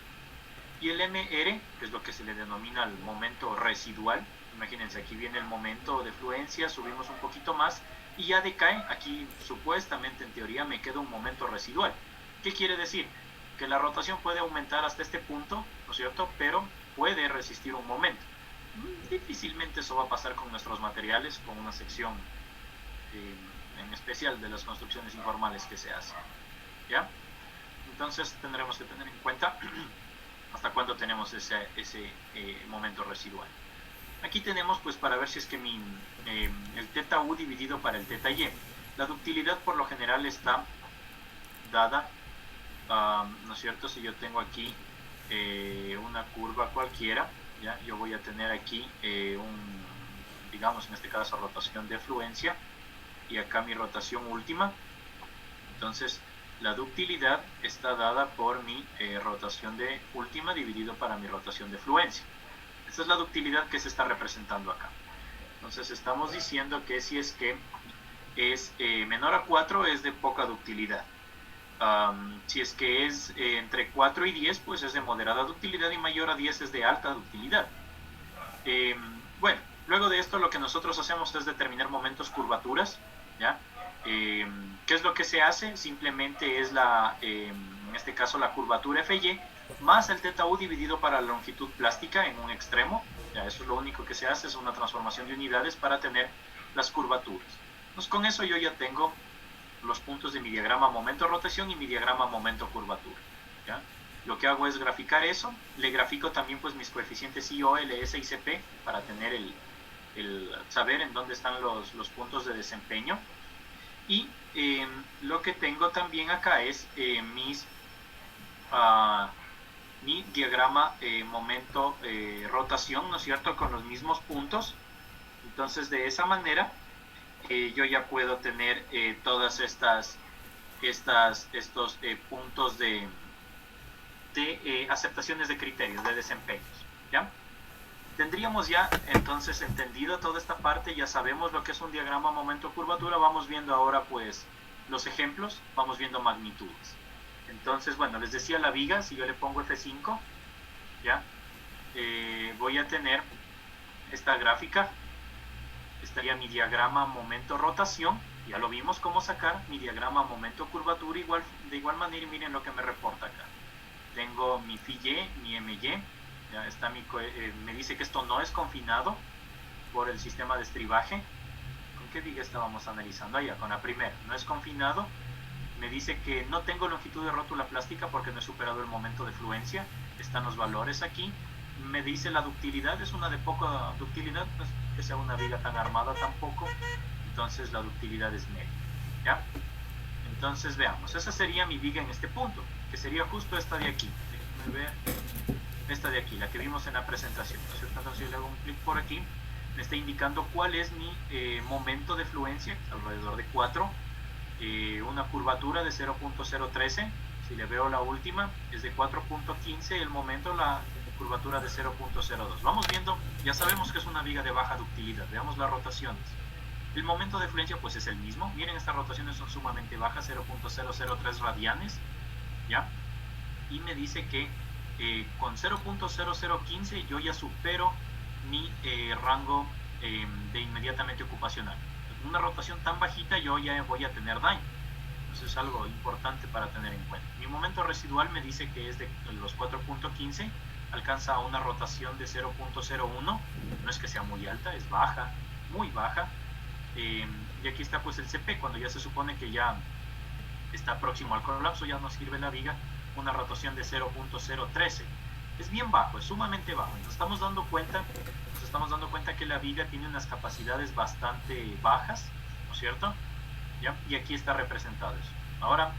Y el MR, que es lo que se le denomina el momento residual. Imagínense, aquí viene el momento de fluencia, subimos un poquito más y ya decae. Aquí supuestamente, en teoría, me queda un momento residual. ¿Qué quiere decir? Que la rotación puede aumentar hasta este punto, ¿no es cierto? Pero puede resistir un momento. Difícilmente eso va a pasar con nuestros materiales, con una sección en especial de las construcciones informales que se hacen. ¿Ya? Entonces tendremos que tener en cuenta hasta cuándo tenemos ese momento residual. Aquí tenemos, pues, para ver si es que el θu dividido para el θy. La ductilidad por lo general está dada, ¿no es cierto? Si yo tengo aquí una curva cualquiera, ¿ya? Yo voy a tener aquí digamos en este caso rotación de fluencia y acá mi rotación última. Entonces la ductilidad está dada por mi rotación de última dividido para mi rotación de fluencia. Esta es la ductilidad que se está representando acá. Entonces estamos diciendo que si es que es menor a 4 es de poca ductilidad. Si es que es entre 4 y 10, pues es de moderada ductilidad, y mayor a 10 es de alta ductilidad. Bueno, luego de esto lo que nosotros hacemos es determinar momentos curvaturas, ¿ya? ¿Qué es lo que se hace? Simplemente es en este caso la curvatura FY más el θu dividido para la longitud plástica en un extremo. Ya, eso es lo único que se hace, es una transformación de unidades para tener las curvaturas. Entonces con eso yo ya tengo los puntos de mi diagrama momento rotación y mi diagrama momento curvatura, ¿ya? Lo que hago es graficar eso, le grafico también pues mis coeficientes IO, LS y CP para tener saber en dónde están los puntos de desempeño. Y lo que tengo también acá es mi diagrama momento rotación, ¿no es cierto?, con los mismos puntos. Entonces de esa manera yo ya puedo tener todas estos puntos de aceptaciones de criterios, de desempeños, ¿ya? Tendríamos ya entonces entendido toda esta parte, ya sabemos lo que es un diagrama momento curvatura. Vamos viendo ahora pues los ejemplos, vamos viendo magnitudes. Entonces, bueno, les decía la viga, si yo le pongo F5, ¿ya? Voy a tener esta gráfica, estaría mi diagrama momento rotación, ya lo vimos cómo sacar mi diagrama momento curvatura de igual manera, y miren lo que me reporta acá. Tengo mi FY, mi MY, ya está me dice que esto no es confinado por el sistema de estribaje. ¿Con qué viga estábamos analizando? Allá, con la primera, no es confinado. Me dice que no tengo longitud de rótula plástica porque no he superado el momento de fluencia, están los valores aquí. Me dice la ductilidad, es una de poca ductilidad, no es que sea una viga tan armada tampoco, entonces la ductilidad es media, ¿ya? Entonces veamos, esa sería mi viga en este punto, que sería justo esta de aquí. Déjenme ver, esta de aquí, la que vimos en la presentación, ¿no es cierto? Entonces si le hago un clic por aquí, me está indicando cuál es mi momento de fluencia, alrededor de 4, una curvatura de 0.013, si le veo la última, es de 4.15, el momento, la curvatura de 0.02. Vamos viendo, ya sabemos que es una viga de baja ductilidad. Veamos las rotaciones. El momento de fluencia pues es el mismo. Miren, estas rotaciones son sumamente bajas, 0.003 radianes, ¿ya? Y me dice que con 0.0015 yo ya supero mi rango de inmediatamente ocupacional. Una rotación tan bajita yo ya voy a tener daño. Entonces es algo importante para tener en cuenta. Mi momento residual me dice que es de los 4.15, alcanza una rotación de 0.01, no es que sea muy alta, es baja, muy baja. Y aquí está pues el CP, cuando ya se supone que ya está próximo al colapso, ya nos sirve la viga, una rotación de 0.013. Es bien bajo, es sumamente bajo. Nos estamos dando cuenta que la viga tiene unas capacidades bastante bajas, ¿no es cierto? ¿Ya? Y aquí está representado eso. Ahora,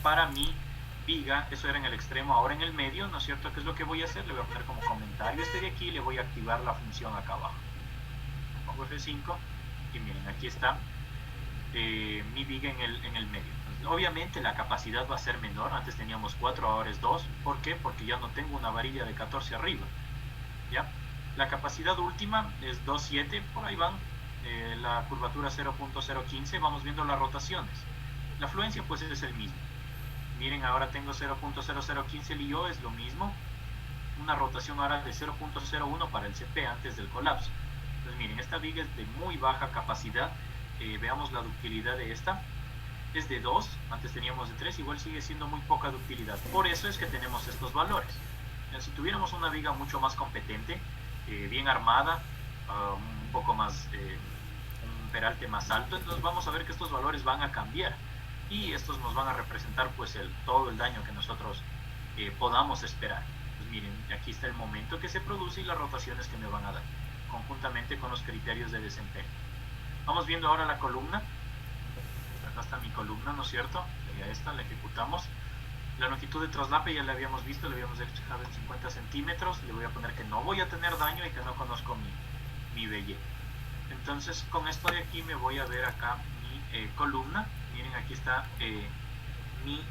para mi viga, eso era en el extremo, ahora en el medio, ¿no es cierto? ¿Qué es lo que voy a hacer? Le voy a poner como comentario este de aquí y le voy a activar la función acá abajo. Pongo F5 y miren, aquí está mi viga en el medio. Entonces Obviamente la capacidad va a ser menor, antes teníamos 4, ahora es 2. ¿Por qué? Porque ya no tengo una varilla de 14 arriba. ¿Ya? La capacidad última es 2.7, por ahí van. La curvatura 0.015, vamos viendo las rotaciones. La fluencia pues es el mismo. Miren, ahora tengo 0.0015, el IO es lo mismo. Una rotación ahora de 0.01 para el CP antes del colapso. Entonces miren, esta viga es de muy baja capacidad. Veamos la ductilidad de esta. Es de 2, antes teníamos de 3, igual sigue siendo muy poca ductilidad. Por eso es que tenemos estos valores. Si tuviéramos una viga mucho más competente, bien armada, un poco más, un peralte más alto, entonces vamos a ver que estos valores van a cambiar. Y estos nos van a representar pues todo el daño que nosotros podamos esperar. Pues miren, aquí está el momento que se produce y las rotaciones que me van a dar, conjuntamente con los criterios de desempeño. Vamos viendo ahora la columna. Acá está mi columna, ¿no es cierto? Ya esta la ejecutamos. La longitud de traslape ya la habíamos visto, le habíamos dejado en 50 centímetros. Le voy a poner que no voy a tener daño y que no conozco mi BY. Entonces con esto de aquí me voy a ver acá mi columna. Miren, aquí está mi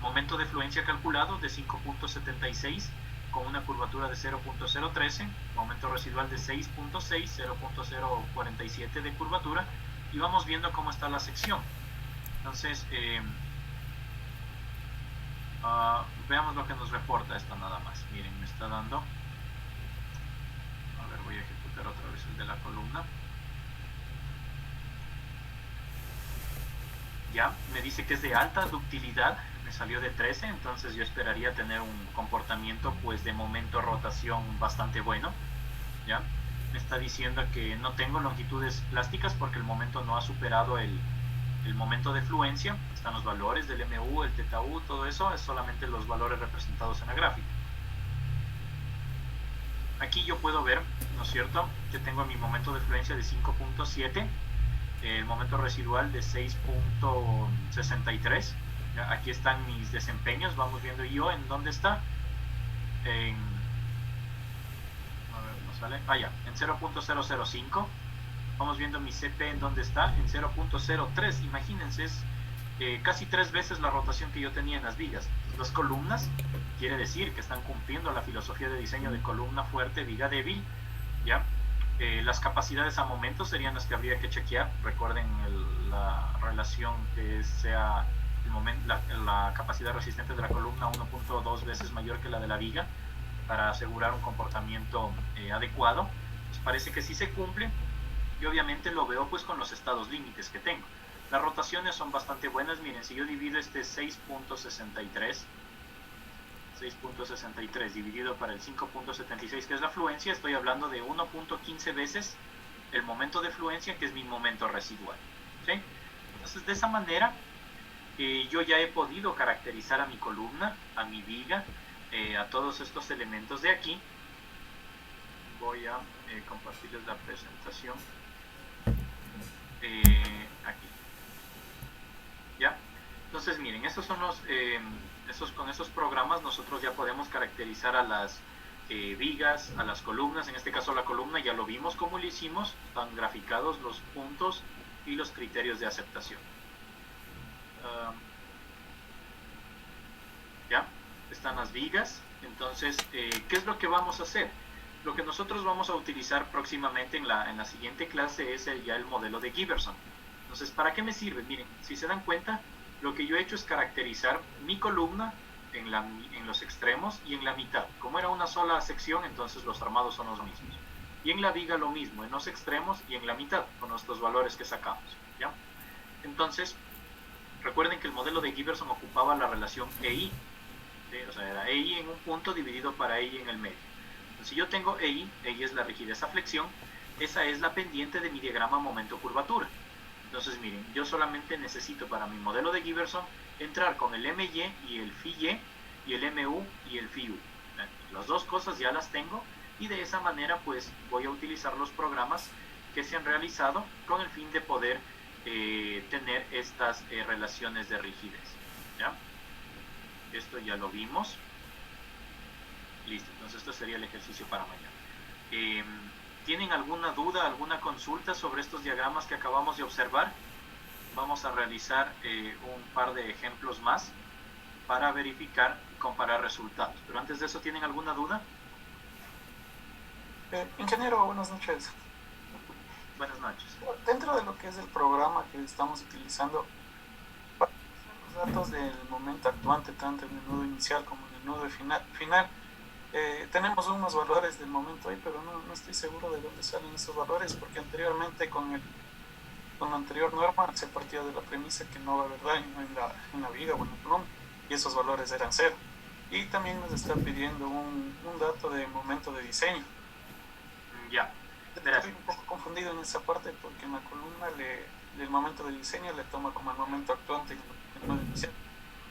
momento de fluencia calculado de 5.76 con una curvatura de 0.013, momento residual de 6.6, 0.047 de curvatura, y vamos viendo cómo está la sección. Entonces veamos lo que nos reporta esto nada más. Miren, me está dando, a ver, voy a ejecutar otra vez el de la columna. Ya, me dice que es de alta ductilidad, me salió de 13, entonces yo esperaría tener un comportamiento pues de momento rotación bastante bueno. Ya, me está diciendo que no tengo longitudes plásticas porque el momento no ha superado el momento de fluencia. Están los valores del MU, el θU, todo eso es solamente los valores representados en la gráfica. Aquí yo puedo ver, ¿no es cierto?, que tengo mi momento de fluencia de 5.7, el momento residual de 6.63. Aquí están mis desempeños, vamos viendo yo en dónde está. A ver, no sale. Ya, en 0.005. Vamos viendo mi CP en dónde está, en 0.03. Imagínense, es casi 3 veces la rotación que yo tenía en las vigas. Las columnas, quiere decir que están cumpliendo la filosofía de diseño de columna fuerte, viga débil. ¿Ya? Las capacidades a momento serían las que habría que chequear. Recuerden la relación que sea la capacidad resistente de la columna 1.2 veces mayor que la de la viga para asegurar un comportamiento adecuado. Pues parece que sí se cumple, y obviamente lo veo pues con los estados límites que tengo. Las rotaciones son bastante buenas. Miren, si yo divido este 6.63 dividido para el 5.76, que es la fluencia, estoy hablando de 1.15 veces el momento de fluencia, que es mi momento residual. ¿Sí? Entonces, de esa manera, yo ya he podido caracterizar a mi columna, a mi viga, a todos estos elementos de aquí. Voy a compartirles la presentación. Aquí. ¿Ya? Entonces, miren, estos son los... con esos programas nosotros ya podemos caracterizar a las vigas, a las columnas. En este caso la columna ya lo vimos cómo lo hicimos, están graficados los puntos y los criterios de aceptación. Ya, están las vigas. Entonces, ¿qué es lo que vamos a hacer? Lo que nosotros vamos a utilizar próximamente en la siguiente clase es ya el modelo de Giberson. Entonces, ¿para qué me sirve? Miren, si se dan cuenta, lo que yo he hecho es caracterizar mi columna en los extremos y en la mitad. Como era una sola sección, entonces los armados son los mismos. Y en la viga lo mismo, en los extremos y en la mitad, con nuestros valores que sacamos. ¿Ya? Entonces, recuerden que el modelo de Giberson ocupaba la relación EI. ¿Sí? O sea, era EI en un punto dividido para EI en el medio. Si yo tengo EI es la rigidez a flexión, esa es la pendiente de mi diagrama momento-curvatura. Entonces miren, yo solamente necesito para mi modelo de Giberson entrar con el MY y el FY y el MU y el FIU. Las dos cosas ya las tengo, y de esa manera pues voy a utilizar los programas que se han realizado con el fin de poder tener estas relaciones de rigidez. ¿Ya? Esto ya lo vimos. Listo, entonces esto sería el ejercicio para mañana. ¿Tienen alguna duda, alguna consulta sobre estos diagramas que acabamos de observar? vamos a realizar un par de ejemplos más para verificar y comparar resultados. Pero antes de eso, ¿tienen alguna duda? Ingeniero, buenas noches. Buenas noches. Dentro de lo que es el programa que estamos utilizando, para los datos del momento actuante, tanto en el nudo inicial como en el nudo final, tenemos unos valores del momento ahí, pero no estoy seguro de dónde salen esos valores, porque anteriormente con la anterior norma se partía de la premisa que no va a haber daño en la viga o en la columna, y esos valores eran cero. Y también nos está pidiendo un dato de momento de diseño. Ya. Estoy un poco confundido en esa parte porque en la columna el momento de diseño le toma como el momento actuante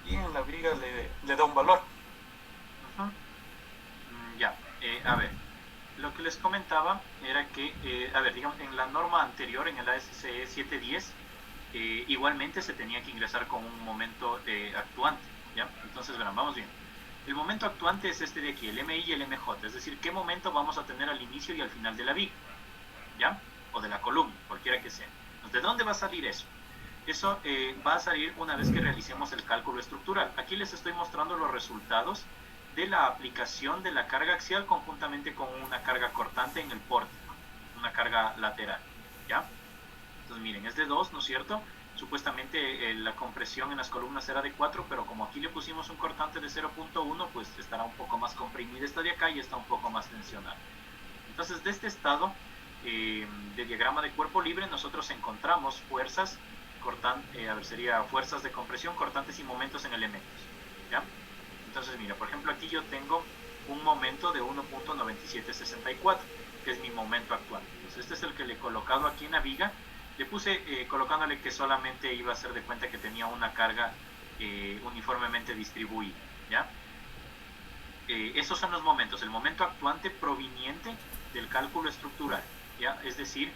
y en la viga le da un valor. Ya, a ver, lo que les comentaba era que, a ver, digamos, en la norma anterior, en el ASCE 710, igualmente se tenía que ingresar con un momento actuante, ¿ya? Entonces, bueno, vamos bien. El momento actuante es este de aquí, el MI y el MJ, es decir, qué momento vamos a tener al inicio y al final de la viga, ¿ya? O de la columna, cualquiera que sea. Entonces, ¿de dónde va a salir eso? Eso va a salir una vez que realicemos el cálculo estructural. Aquí les estoy mostrando los resultados de la aplicación de la carga axial conjuntamente con una carga cortante en el pórtico, una carga lateral, ¿ya? Entonces miren, es de 2, ¿no es cierto? Supuestamente la compresión en las columnas era de 4, pero como aquí le pusimos un cortante de 0.1, pues estará un poco más comprimida esta de acá y está un poco más tensionada. Entonces de este estado de diagrama de cuerpo libre nosotros encontramos fuerzas sería fuerzas de compresión, cortantes y momentos en elementos, ¿ya? Entonces, mira, por ejemplo, aquí yo tengo un momento de 1.9764, que es mi momento actual. Entonces, este es el que le he colocado aquí en la viga. Le puse colocándole que solamente iba a hacer de cuenta que tenía una carga uniformemente distribuida, ¿ya? Esos son los momentos. El momento actuante proveniente del cálculo estructural, ¿ya? Es decir,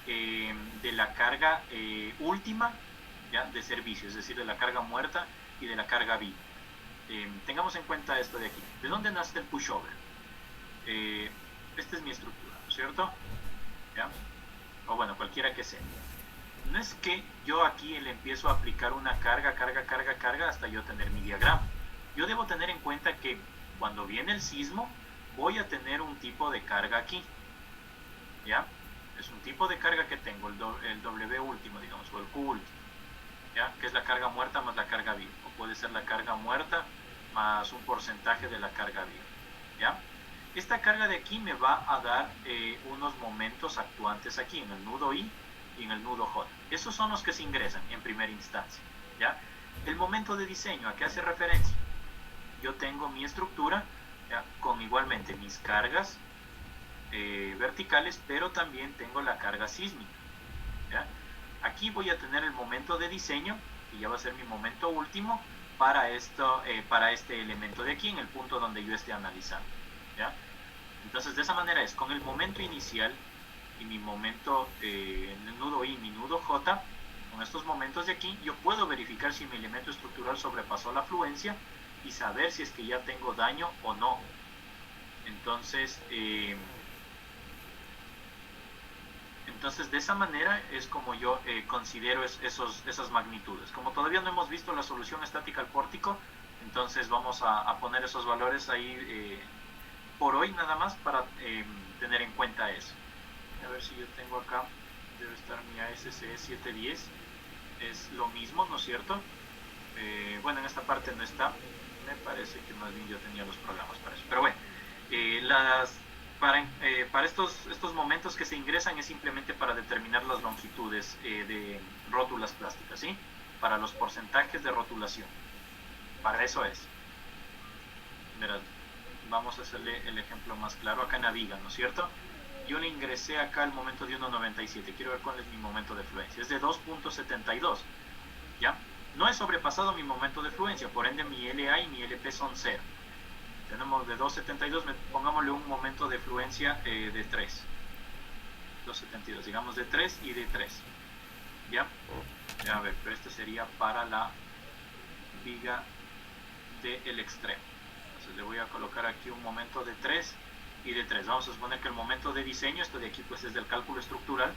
de la carga última, ¿ya? De servicio, es decir, de la carga muerta y de la carga viva. Tengamos en cuenta esto de aquí. ¿De dónde nace el pushover? Esta es mi estructura, ¿no es cierto? ¿Ya? O bueno, cualquiera que sea. No es que yo aquí le empiezo a aplicar una carga hasta yo tener mi diagrama. Yo debo tener en cuenta que cuando viene el sismo voy a tener un tipo de carga aquí, ¿ya? Es un tipo de carga que tengo, el W último, digamos, o el Q último, ¿ya? Que es la carga muerta más la carga viva, o puede ser la carga muerta más un porcentaje de la carga viva, ¿ya? Esta carga de aquí me va a dar unos momentos actuantes aquí, en el nudo I y en el nudo J. Esos son los que se ingresan en primera instancia, ¿ya? El momento de diseño, ¿a qué hace referencia? Yo tengo mi estructura, ¿ya? Con igualmente mis cargas verticales, pero también tengo la carga sísmica, ¿ya? Aquí voy a tener el momento de diseño, y ya va a ser mi momento último para este elemento de aquí, en el punto donde yo esté analizando, ¿ya? Entonces de esa manera es, con el momento inicial y mi momento en el nudo I y mi nudo J, con estos momentos de aquí, yo puedo verificar si mi elemento estructural sobrepasó la fluencia y saber si es que ya tengo daño o no. Entonces de esa manera es como yo considero esas magnitudes. Como todavía no hemos visto la solución estática al pórtico, entonces vamos a poner esos valores ahí por hoy nada más para tener en cuenta eso. A ver si yo tengo acá, debe estar mi ASCE 710, es lo mismo, ¿no es cierto? Bueno, en esta parte no está, me parece que más bien yo tenía los programas para eso, pero bueno, para estos momentos que se ingresan es simplemente para determinar las longitudes de rótulas plásticas, ¿sí? Para los porcentajes de rotulación, para eso es. Verás, vamos a hacerle el ejemplo más claro, acá naviga, ¿no es cierto? Yo le ingresé acá el momento de 1.97, quiero ver cuál es mi momento de fluencia, es de 2.72, ¿ya? No he sobrepasado mi momento de fluencia, por ende mi LA y mi LP son 0. Tenemos de 2.72, pongámosle un momento de fluencia de 3. 2.72, digamos de 3 y de 3. ¿Ya? A ver, pero esto sería para la viga del extremo. Entonces le voy a colocar aquí un momento de 3 y de 3. Vamos a suponer que el momento de diseño, esto de aquí pues es del cálculo estructural,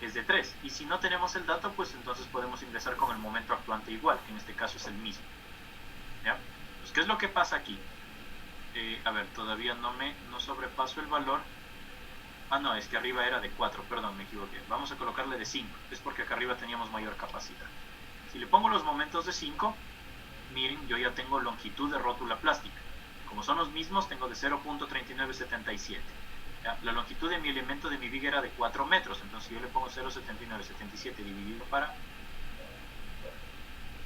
es de 3. Y si no tenemos el dato, pues entonces podemos ingresar con el momento actuante igual, que en este caso es el mismo. ¿Ya? Pues, ¿qué es lo que pasa aquí? A ver, todavía no sobrepaso el valor. Ah, no, es que arriba era de 4, perdón, me equivoqué. Vamos a colocarle de 5, es porque acá arriba teníamos mayor capacidad. Si le pongo los momentos de 5, miren, yo ya tengo longitud de rótula plástica. Como son los mismos, tengo de 0.3977. La longitud de mi elemento de mi viga era de 4 metros, entonces yo le pongo 0.7977 dividido para...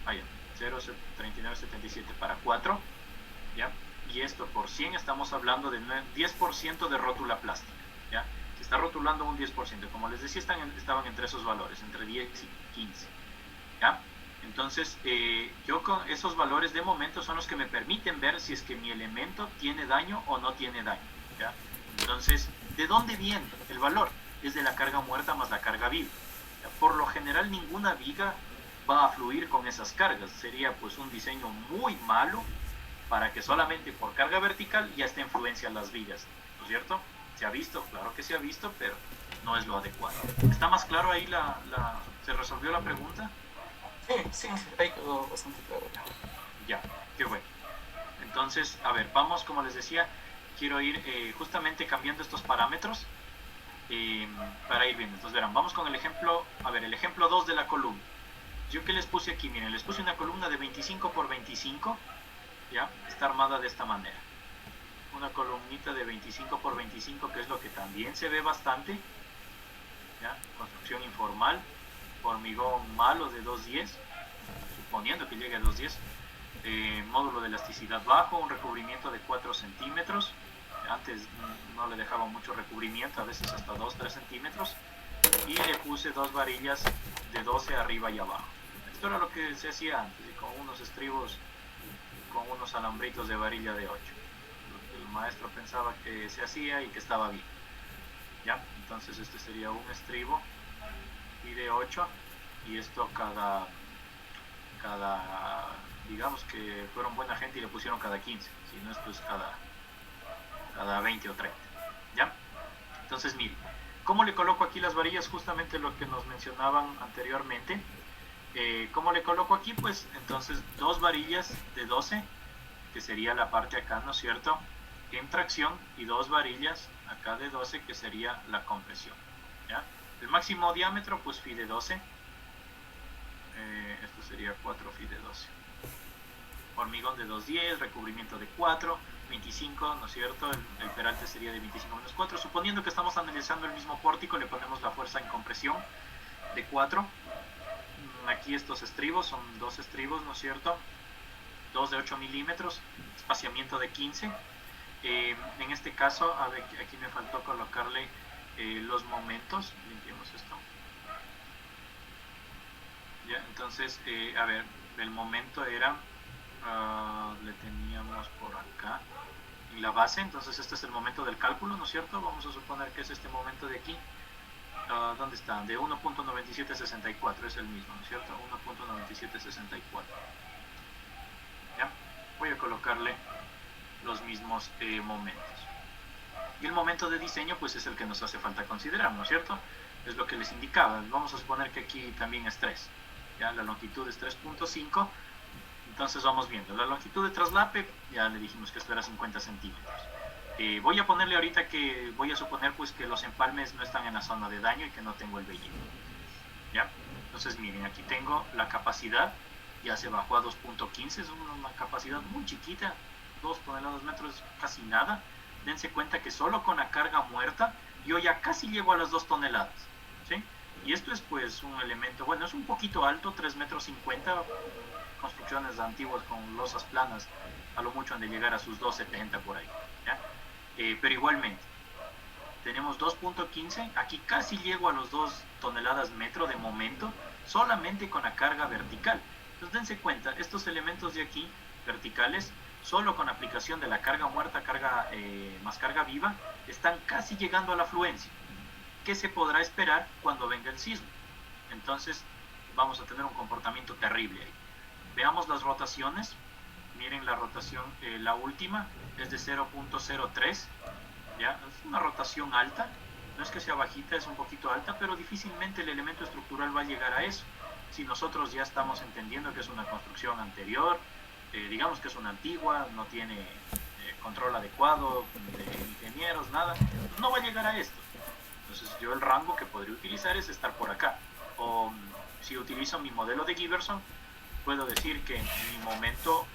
Ah, ya, 0.3977 para 4, ¿ya? Y esto por 100 estamos hablando de 10% de rótula plástica, ¿ya? Se está rotulando un 10%, como les decía, estaban entre esos valores, entre 10 y 15, ¿ya? Entonces, yo con esos valores de momento son los que me permiten ver si es que mi elemento tiene daño o no tiene daño, ¿ya? Entonces, ¿de dónde viene el valor? Es de la carga muerta más la carga viva. Por lo general, ninguna viga va a fluir con esas cargas. Sería pues un diseño muy malo para que solamente por carga vertical ya esté influencia en las vigas, ¿no es cierto? ¿Se ha visto? Claro que se ha visto, pero no es lo adecuado. ¿Está más claro ahí se resolvió la pregunta? Sí, ahí quedó bastante claro. Ya, qué bueno. Entonces, a ver, vamos, como les decía, quiero ir justamente cambiando estos parámetros para ir viendo. Entonces, verán, vamos con el ejemplo, a ver, el ejemplo 2 de la columna. Yo que les puse aquí, miren, les puse una columna de 25 por 25, ¿ya? Está armada de esta manera. Una columnita de 25 por 25, que es lo que también se ve bastante, ¿ya? Construcción informal, hormigón malo de 210, suponiendo que llegue a 210, módulo de elasticidad bajo, un recubrimiento de 4 centímetros, antes no le dejaba mucho recubrimiento, a veces hasta 2-3 centímetros, y le puse dos varillas de 12 arriba y abajo. Esto era lo que se hacía antes, y con unos estribos, con unos alambritos de varilla de 8. El maestro pensaba que se hacía y que estaba bien, ¿ya? Entonces este sería un estribo y de 8, y esto cada digamos que fueron buena gente y le pusieron cada 15, si no esto es cada 20 o 30, ¿ya? Entonces miren, ¿cómo le coloco aquí las varillas? Justamente lo que nos mencionaban anteriormente. ¿Cómo le coloco aquí? Pues entonces dos varillas de 12, que sería la parte acá, ¿no es cierto?, en tracción, y dos varillas acá de 12, que sería la compresión, ¿ya? El máximo diámetro, pues phi de 12, esto sería 4 phi de 12. Hormigón de 210, recubrimiento de 4, 25, ¿no es cierto? El peralte sería de 25 menos 4. Suponiendo que estamos analizando el mismo pórtico, le ponemos la fuerza en compresión de 4. Aquí estos estribos son dos estribos, ¿no es cierto? Dos de 8 milímetros, espaciamiento de 15. En este caso, a ver, aquí me faltó colocarle los momentos. Limpiemos esto. Ya, entonces, a ver, el momento era, le teníamos por acá, en la base. Entonces este es el momento del cálculo, ¿no es cierto? Vamos a suponer que es este momento de aquí. ¿Dónde está? De 1.9764, es el mismo, ¿no es cierto? 1.9764. ¿Ya? Voy a colocarle los mismos momentos. Y el momento de diseño, pues es el que nos hace falta considerar, ¿no es cierto? Es lo que les indicaba. Vamos a suponer que aquí también es 3. ¿Ya? La longitud es 3.5. Entonces vamos viendo. La longitud de traslape, ya le dijimos que esto era 50 centímetros. Voy a ponerle ahorita que voy a suponer pues que los empalmes no están en la zona de daño y que no tengo el vellito, ¿ya? Entonces miren, aquí tengo la capacidad, ya se bajó a 2.15, es una capacidad muy chiquita, 2 toneladas metros, casi nada. Dense cuenta que solo con la carga muerta yo ya casi llego a las 2 toneladas, ¿sí? Y esto es pues un elemento, bueno, es un poquito alto, 3 metros 50, construcciones antiguas con losas planas a lo mucho han de llegar a sus 2.70 por ahí, ¿ya? Pero igualmente tenemos 2.15, aquí casi llego a los 2 toneladas metro de momento, solamente con la carga vertical. Entonces dense cuenta, estos elementos de aquí, verticales, solo con aplicación de la carga muerta, más carga viva, están casi llegando a la afluencia. ¿Qué se podrá esperar cuando venga el sismo? Entonces vamos a tener un comportamiento terrible ahí. Veamos las rotaciones. Miren la rotación, la última es de 0.03, ¿ya? Es una rotación alta, no es que sea bajita, es un poquito alta, pero difícilmente el elemento estructural va a llegar a eso. Si nosotros ya estamos entendiendo que es una construcción anterior, digamos que es una antigua, no tiene control adecuado de ingenieros, nada, no va a llegar a esto. Entonces yo el rango que podría utilizar es estar por acá. O si utilizo mi modelo de Giberson, puedo decir que mi momento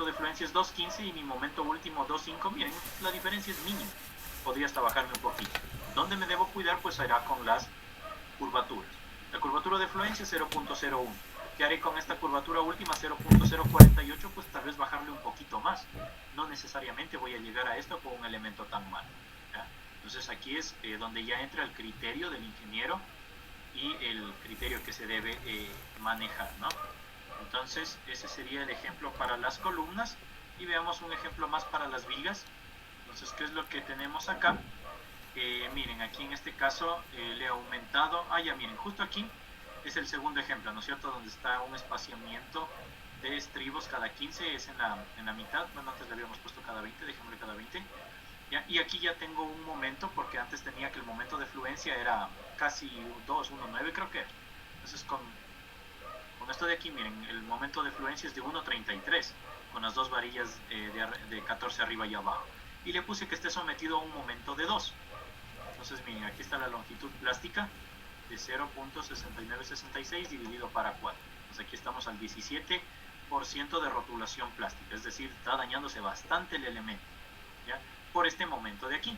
de fluencia es 2.15 y mi momento último 2.5. Miren, la diferencia es mínima. Podría hasta bajarme un poquito. ¿Dónde me debo cuidar? Pues será con las curvaturas. La curvatura de fluencia es 0.01. ¿Qué haré con esta curvatura última 0.048? Pues tal vez bajarle un poquito más. No necesariamente voy a llegar a esto con un elemento tan malo, ¿ya? Entonces aquí es donde ya entra el criterio del ingeniero y el criterio que se debe manejar, ¿no? Entonces ese sería el ejemplo para las columnas, y veamos un ejemplo más para las vigas. Entonces, ¿qué es lo que tenemos acá? Miren, aquí en este caso le he aumentado, ya miren, justo aquí es el segundo ejemplo, ¿no es cierto? Donde está un espaciamiento de estribos cada 15, es en la mitad. Bueno, antes le habíamos puesto cada 20, dejémosle cada 20. ¿Ya? Y aquí ya tengo un momento, porque antes tenía que el momento de fluencia era casi 2,19 creo que era. Entonces con esto de aquí, miren, el momento de fluencia es de 1,33, con las dos varillas de 14 arriba y abajo. Y le puse que esté sometido a un momento de 2. Entonces miren, aquí está la longitud plástica de 0.6966 dividido para 4. Entonces aquí estamos al 17% de rotulación plástica, es decir, está dañándose bastante el elemento, ¿ya? Por este momento de aquí.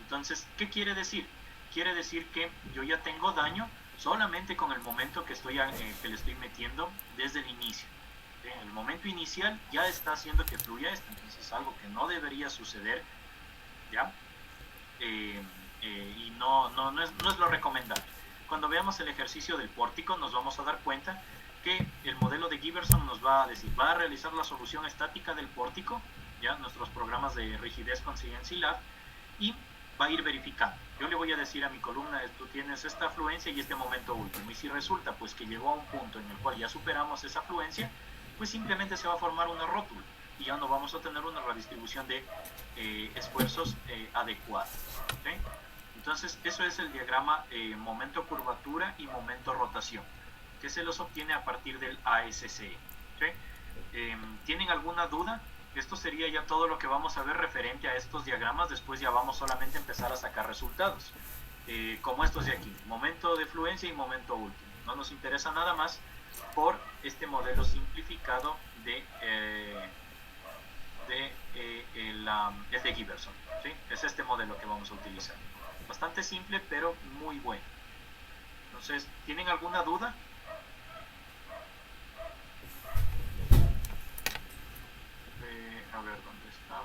Entonces, ¿qué quiere decir? Quiere decir que yo ya tengo daño solamente con el momento que le estoy metiendo desde el inicio. El momento inicial ya está haciendo que fluya esto, entonces es algo que no debería suceder, ¿ya? Y no es lo recomendable. Cuando veamos el ejercicio del pórtico nos vamos a dar cuenta que el modelo de Giberson nos va a decir, va a realizar la solución estática del pórtico, ya nuestros programas de rigidez con CNC Lab, y va a ir verificando. Yo le voy a decir a mi columna, tú tienes esta afluencia y este momento último, y si resulta pues que llegó a un punto en el cual ya superamos esa afluencia, pues simplemente se va a formar una rótula y ya no vamos a tener una redistribución de esfuerzos adecuada, ¿okay? Entonces eso es el diagrama momento curvatura y momento rotación, que se los obtiene a partir del ASCE, ¿okay? ¿Tienen alguna duda? Esto sería ya todo lo que vamos a ver referente a estos diagramas. Después ya vamos solamente a empezar a sacar resultados, como estos de aquí, momento de fluencia y momento último. No nos interesa nada más por este modelo simplificado es de Giberson, ¿sí? Es este modelo que vamos a utilizar. Bastante simple, pero muy bueno. Entonces, ¿tienen alguna duda? A ver, ¿dónde está?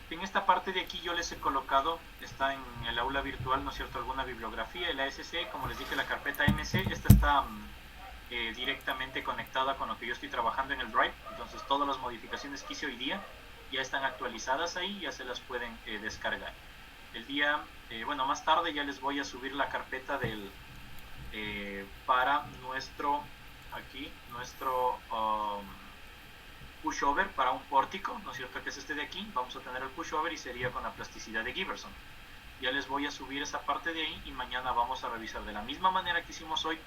En esta parte de aquí yo les he colocado, está en el aula virtual, ¿no es cierto?, alguna bibliografía. El ASC, como les dije, la carpeta MC, esta está directamente conectada con lo que yo estoy trabajando en el Drive. Entonces todas las modificaciones que hice hoy día ya están actualizadas ahí, ya se las pueden descargar. El día, más tarde ya les voy a subir la carpeta para nuestro pushover para un pórtico, ¿no es cierto?, que es este de aquí. Vamos a tener el pushover y sería con la plasticidad de Giberson. Ya les voy a subir esa parte de ahí y mañana vamos a revisar de la misma manera que hicimos hoy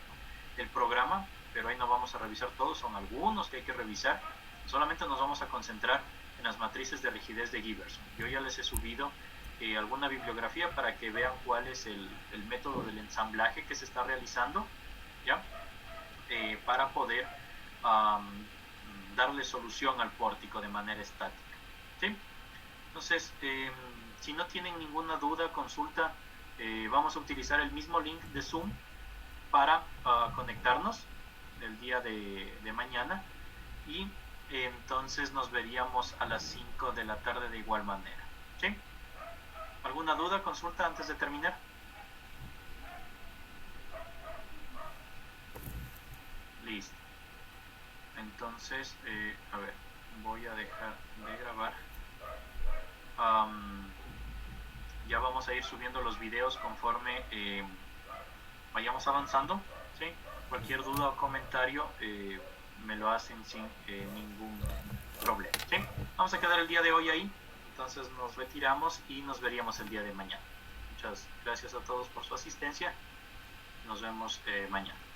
el programa, pero ahí no vamos a revisar todos, son algunos que hay que revisar. Solamente nos vamos a concentrar en las matrices de rigidez de Giberson. Yo ya les he subido alguna bibliografía para que vean cuál es el método del ensamblaje que se está realizando, ¿ya? Para poder darle solución al pórtico de manera estática, ¿sí? Entonces, si no tienen ninguna duda, consulta, vamos a utilizar el mismo link de Zoom para conectarnos el día de mañana, y entonces nos veríamos a las 5 de la tarde de igual manera, ¿sí? ¿Alguna duda, consulta antes de terminar? Listo. Entonces, a ver, voy a dejar de grabar. Ya vamos a ir subiendo los videos conforme vayamos avanzando, ¿sí? Cualquier duda o comentario me lo hacen sin ningún problema, ¿sí? Vamos a quedar el día de hoy ahí. entonces nos retiramos y nos veríamos el día de mañana. Muchas gracias a todos por su asistencia. Nos vemos mañana.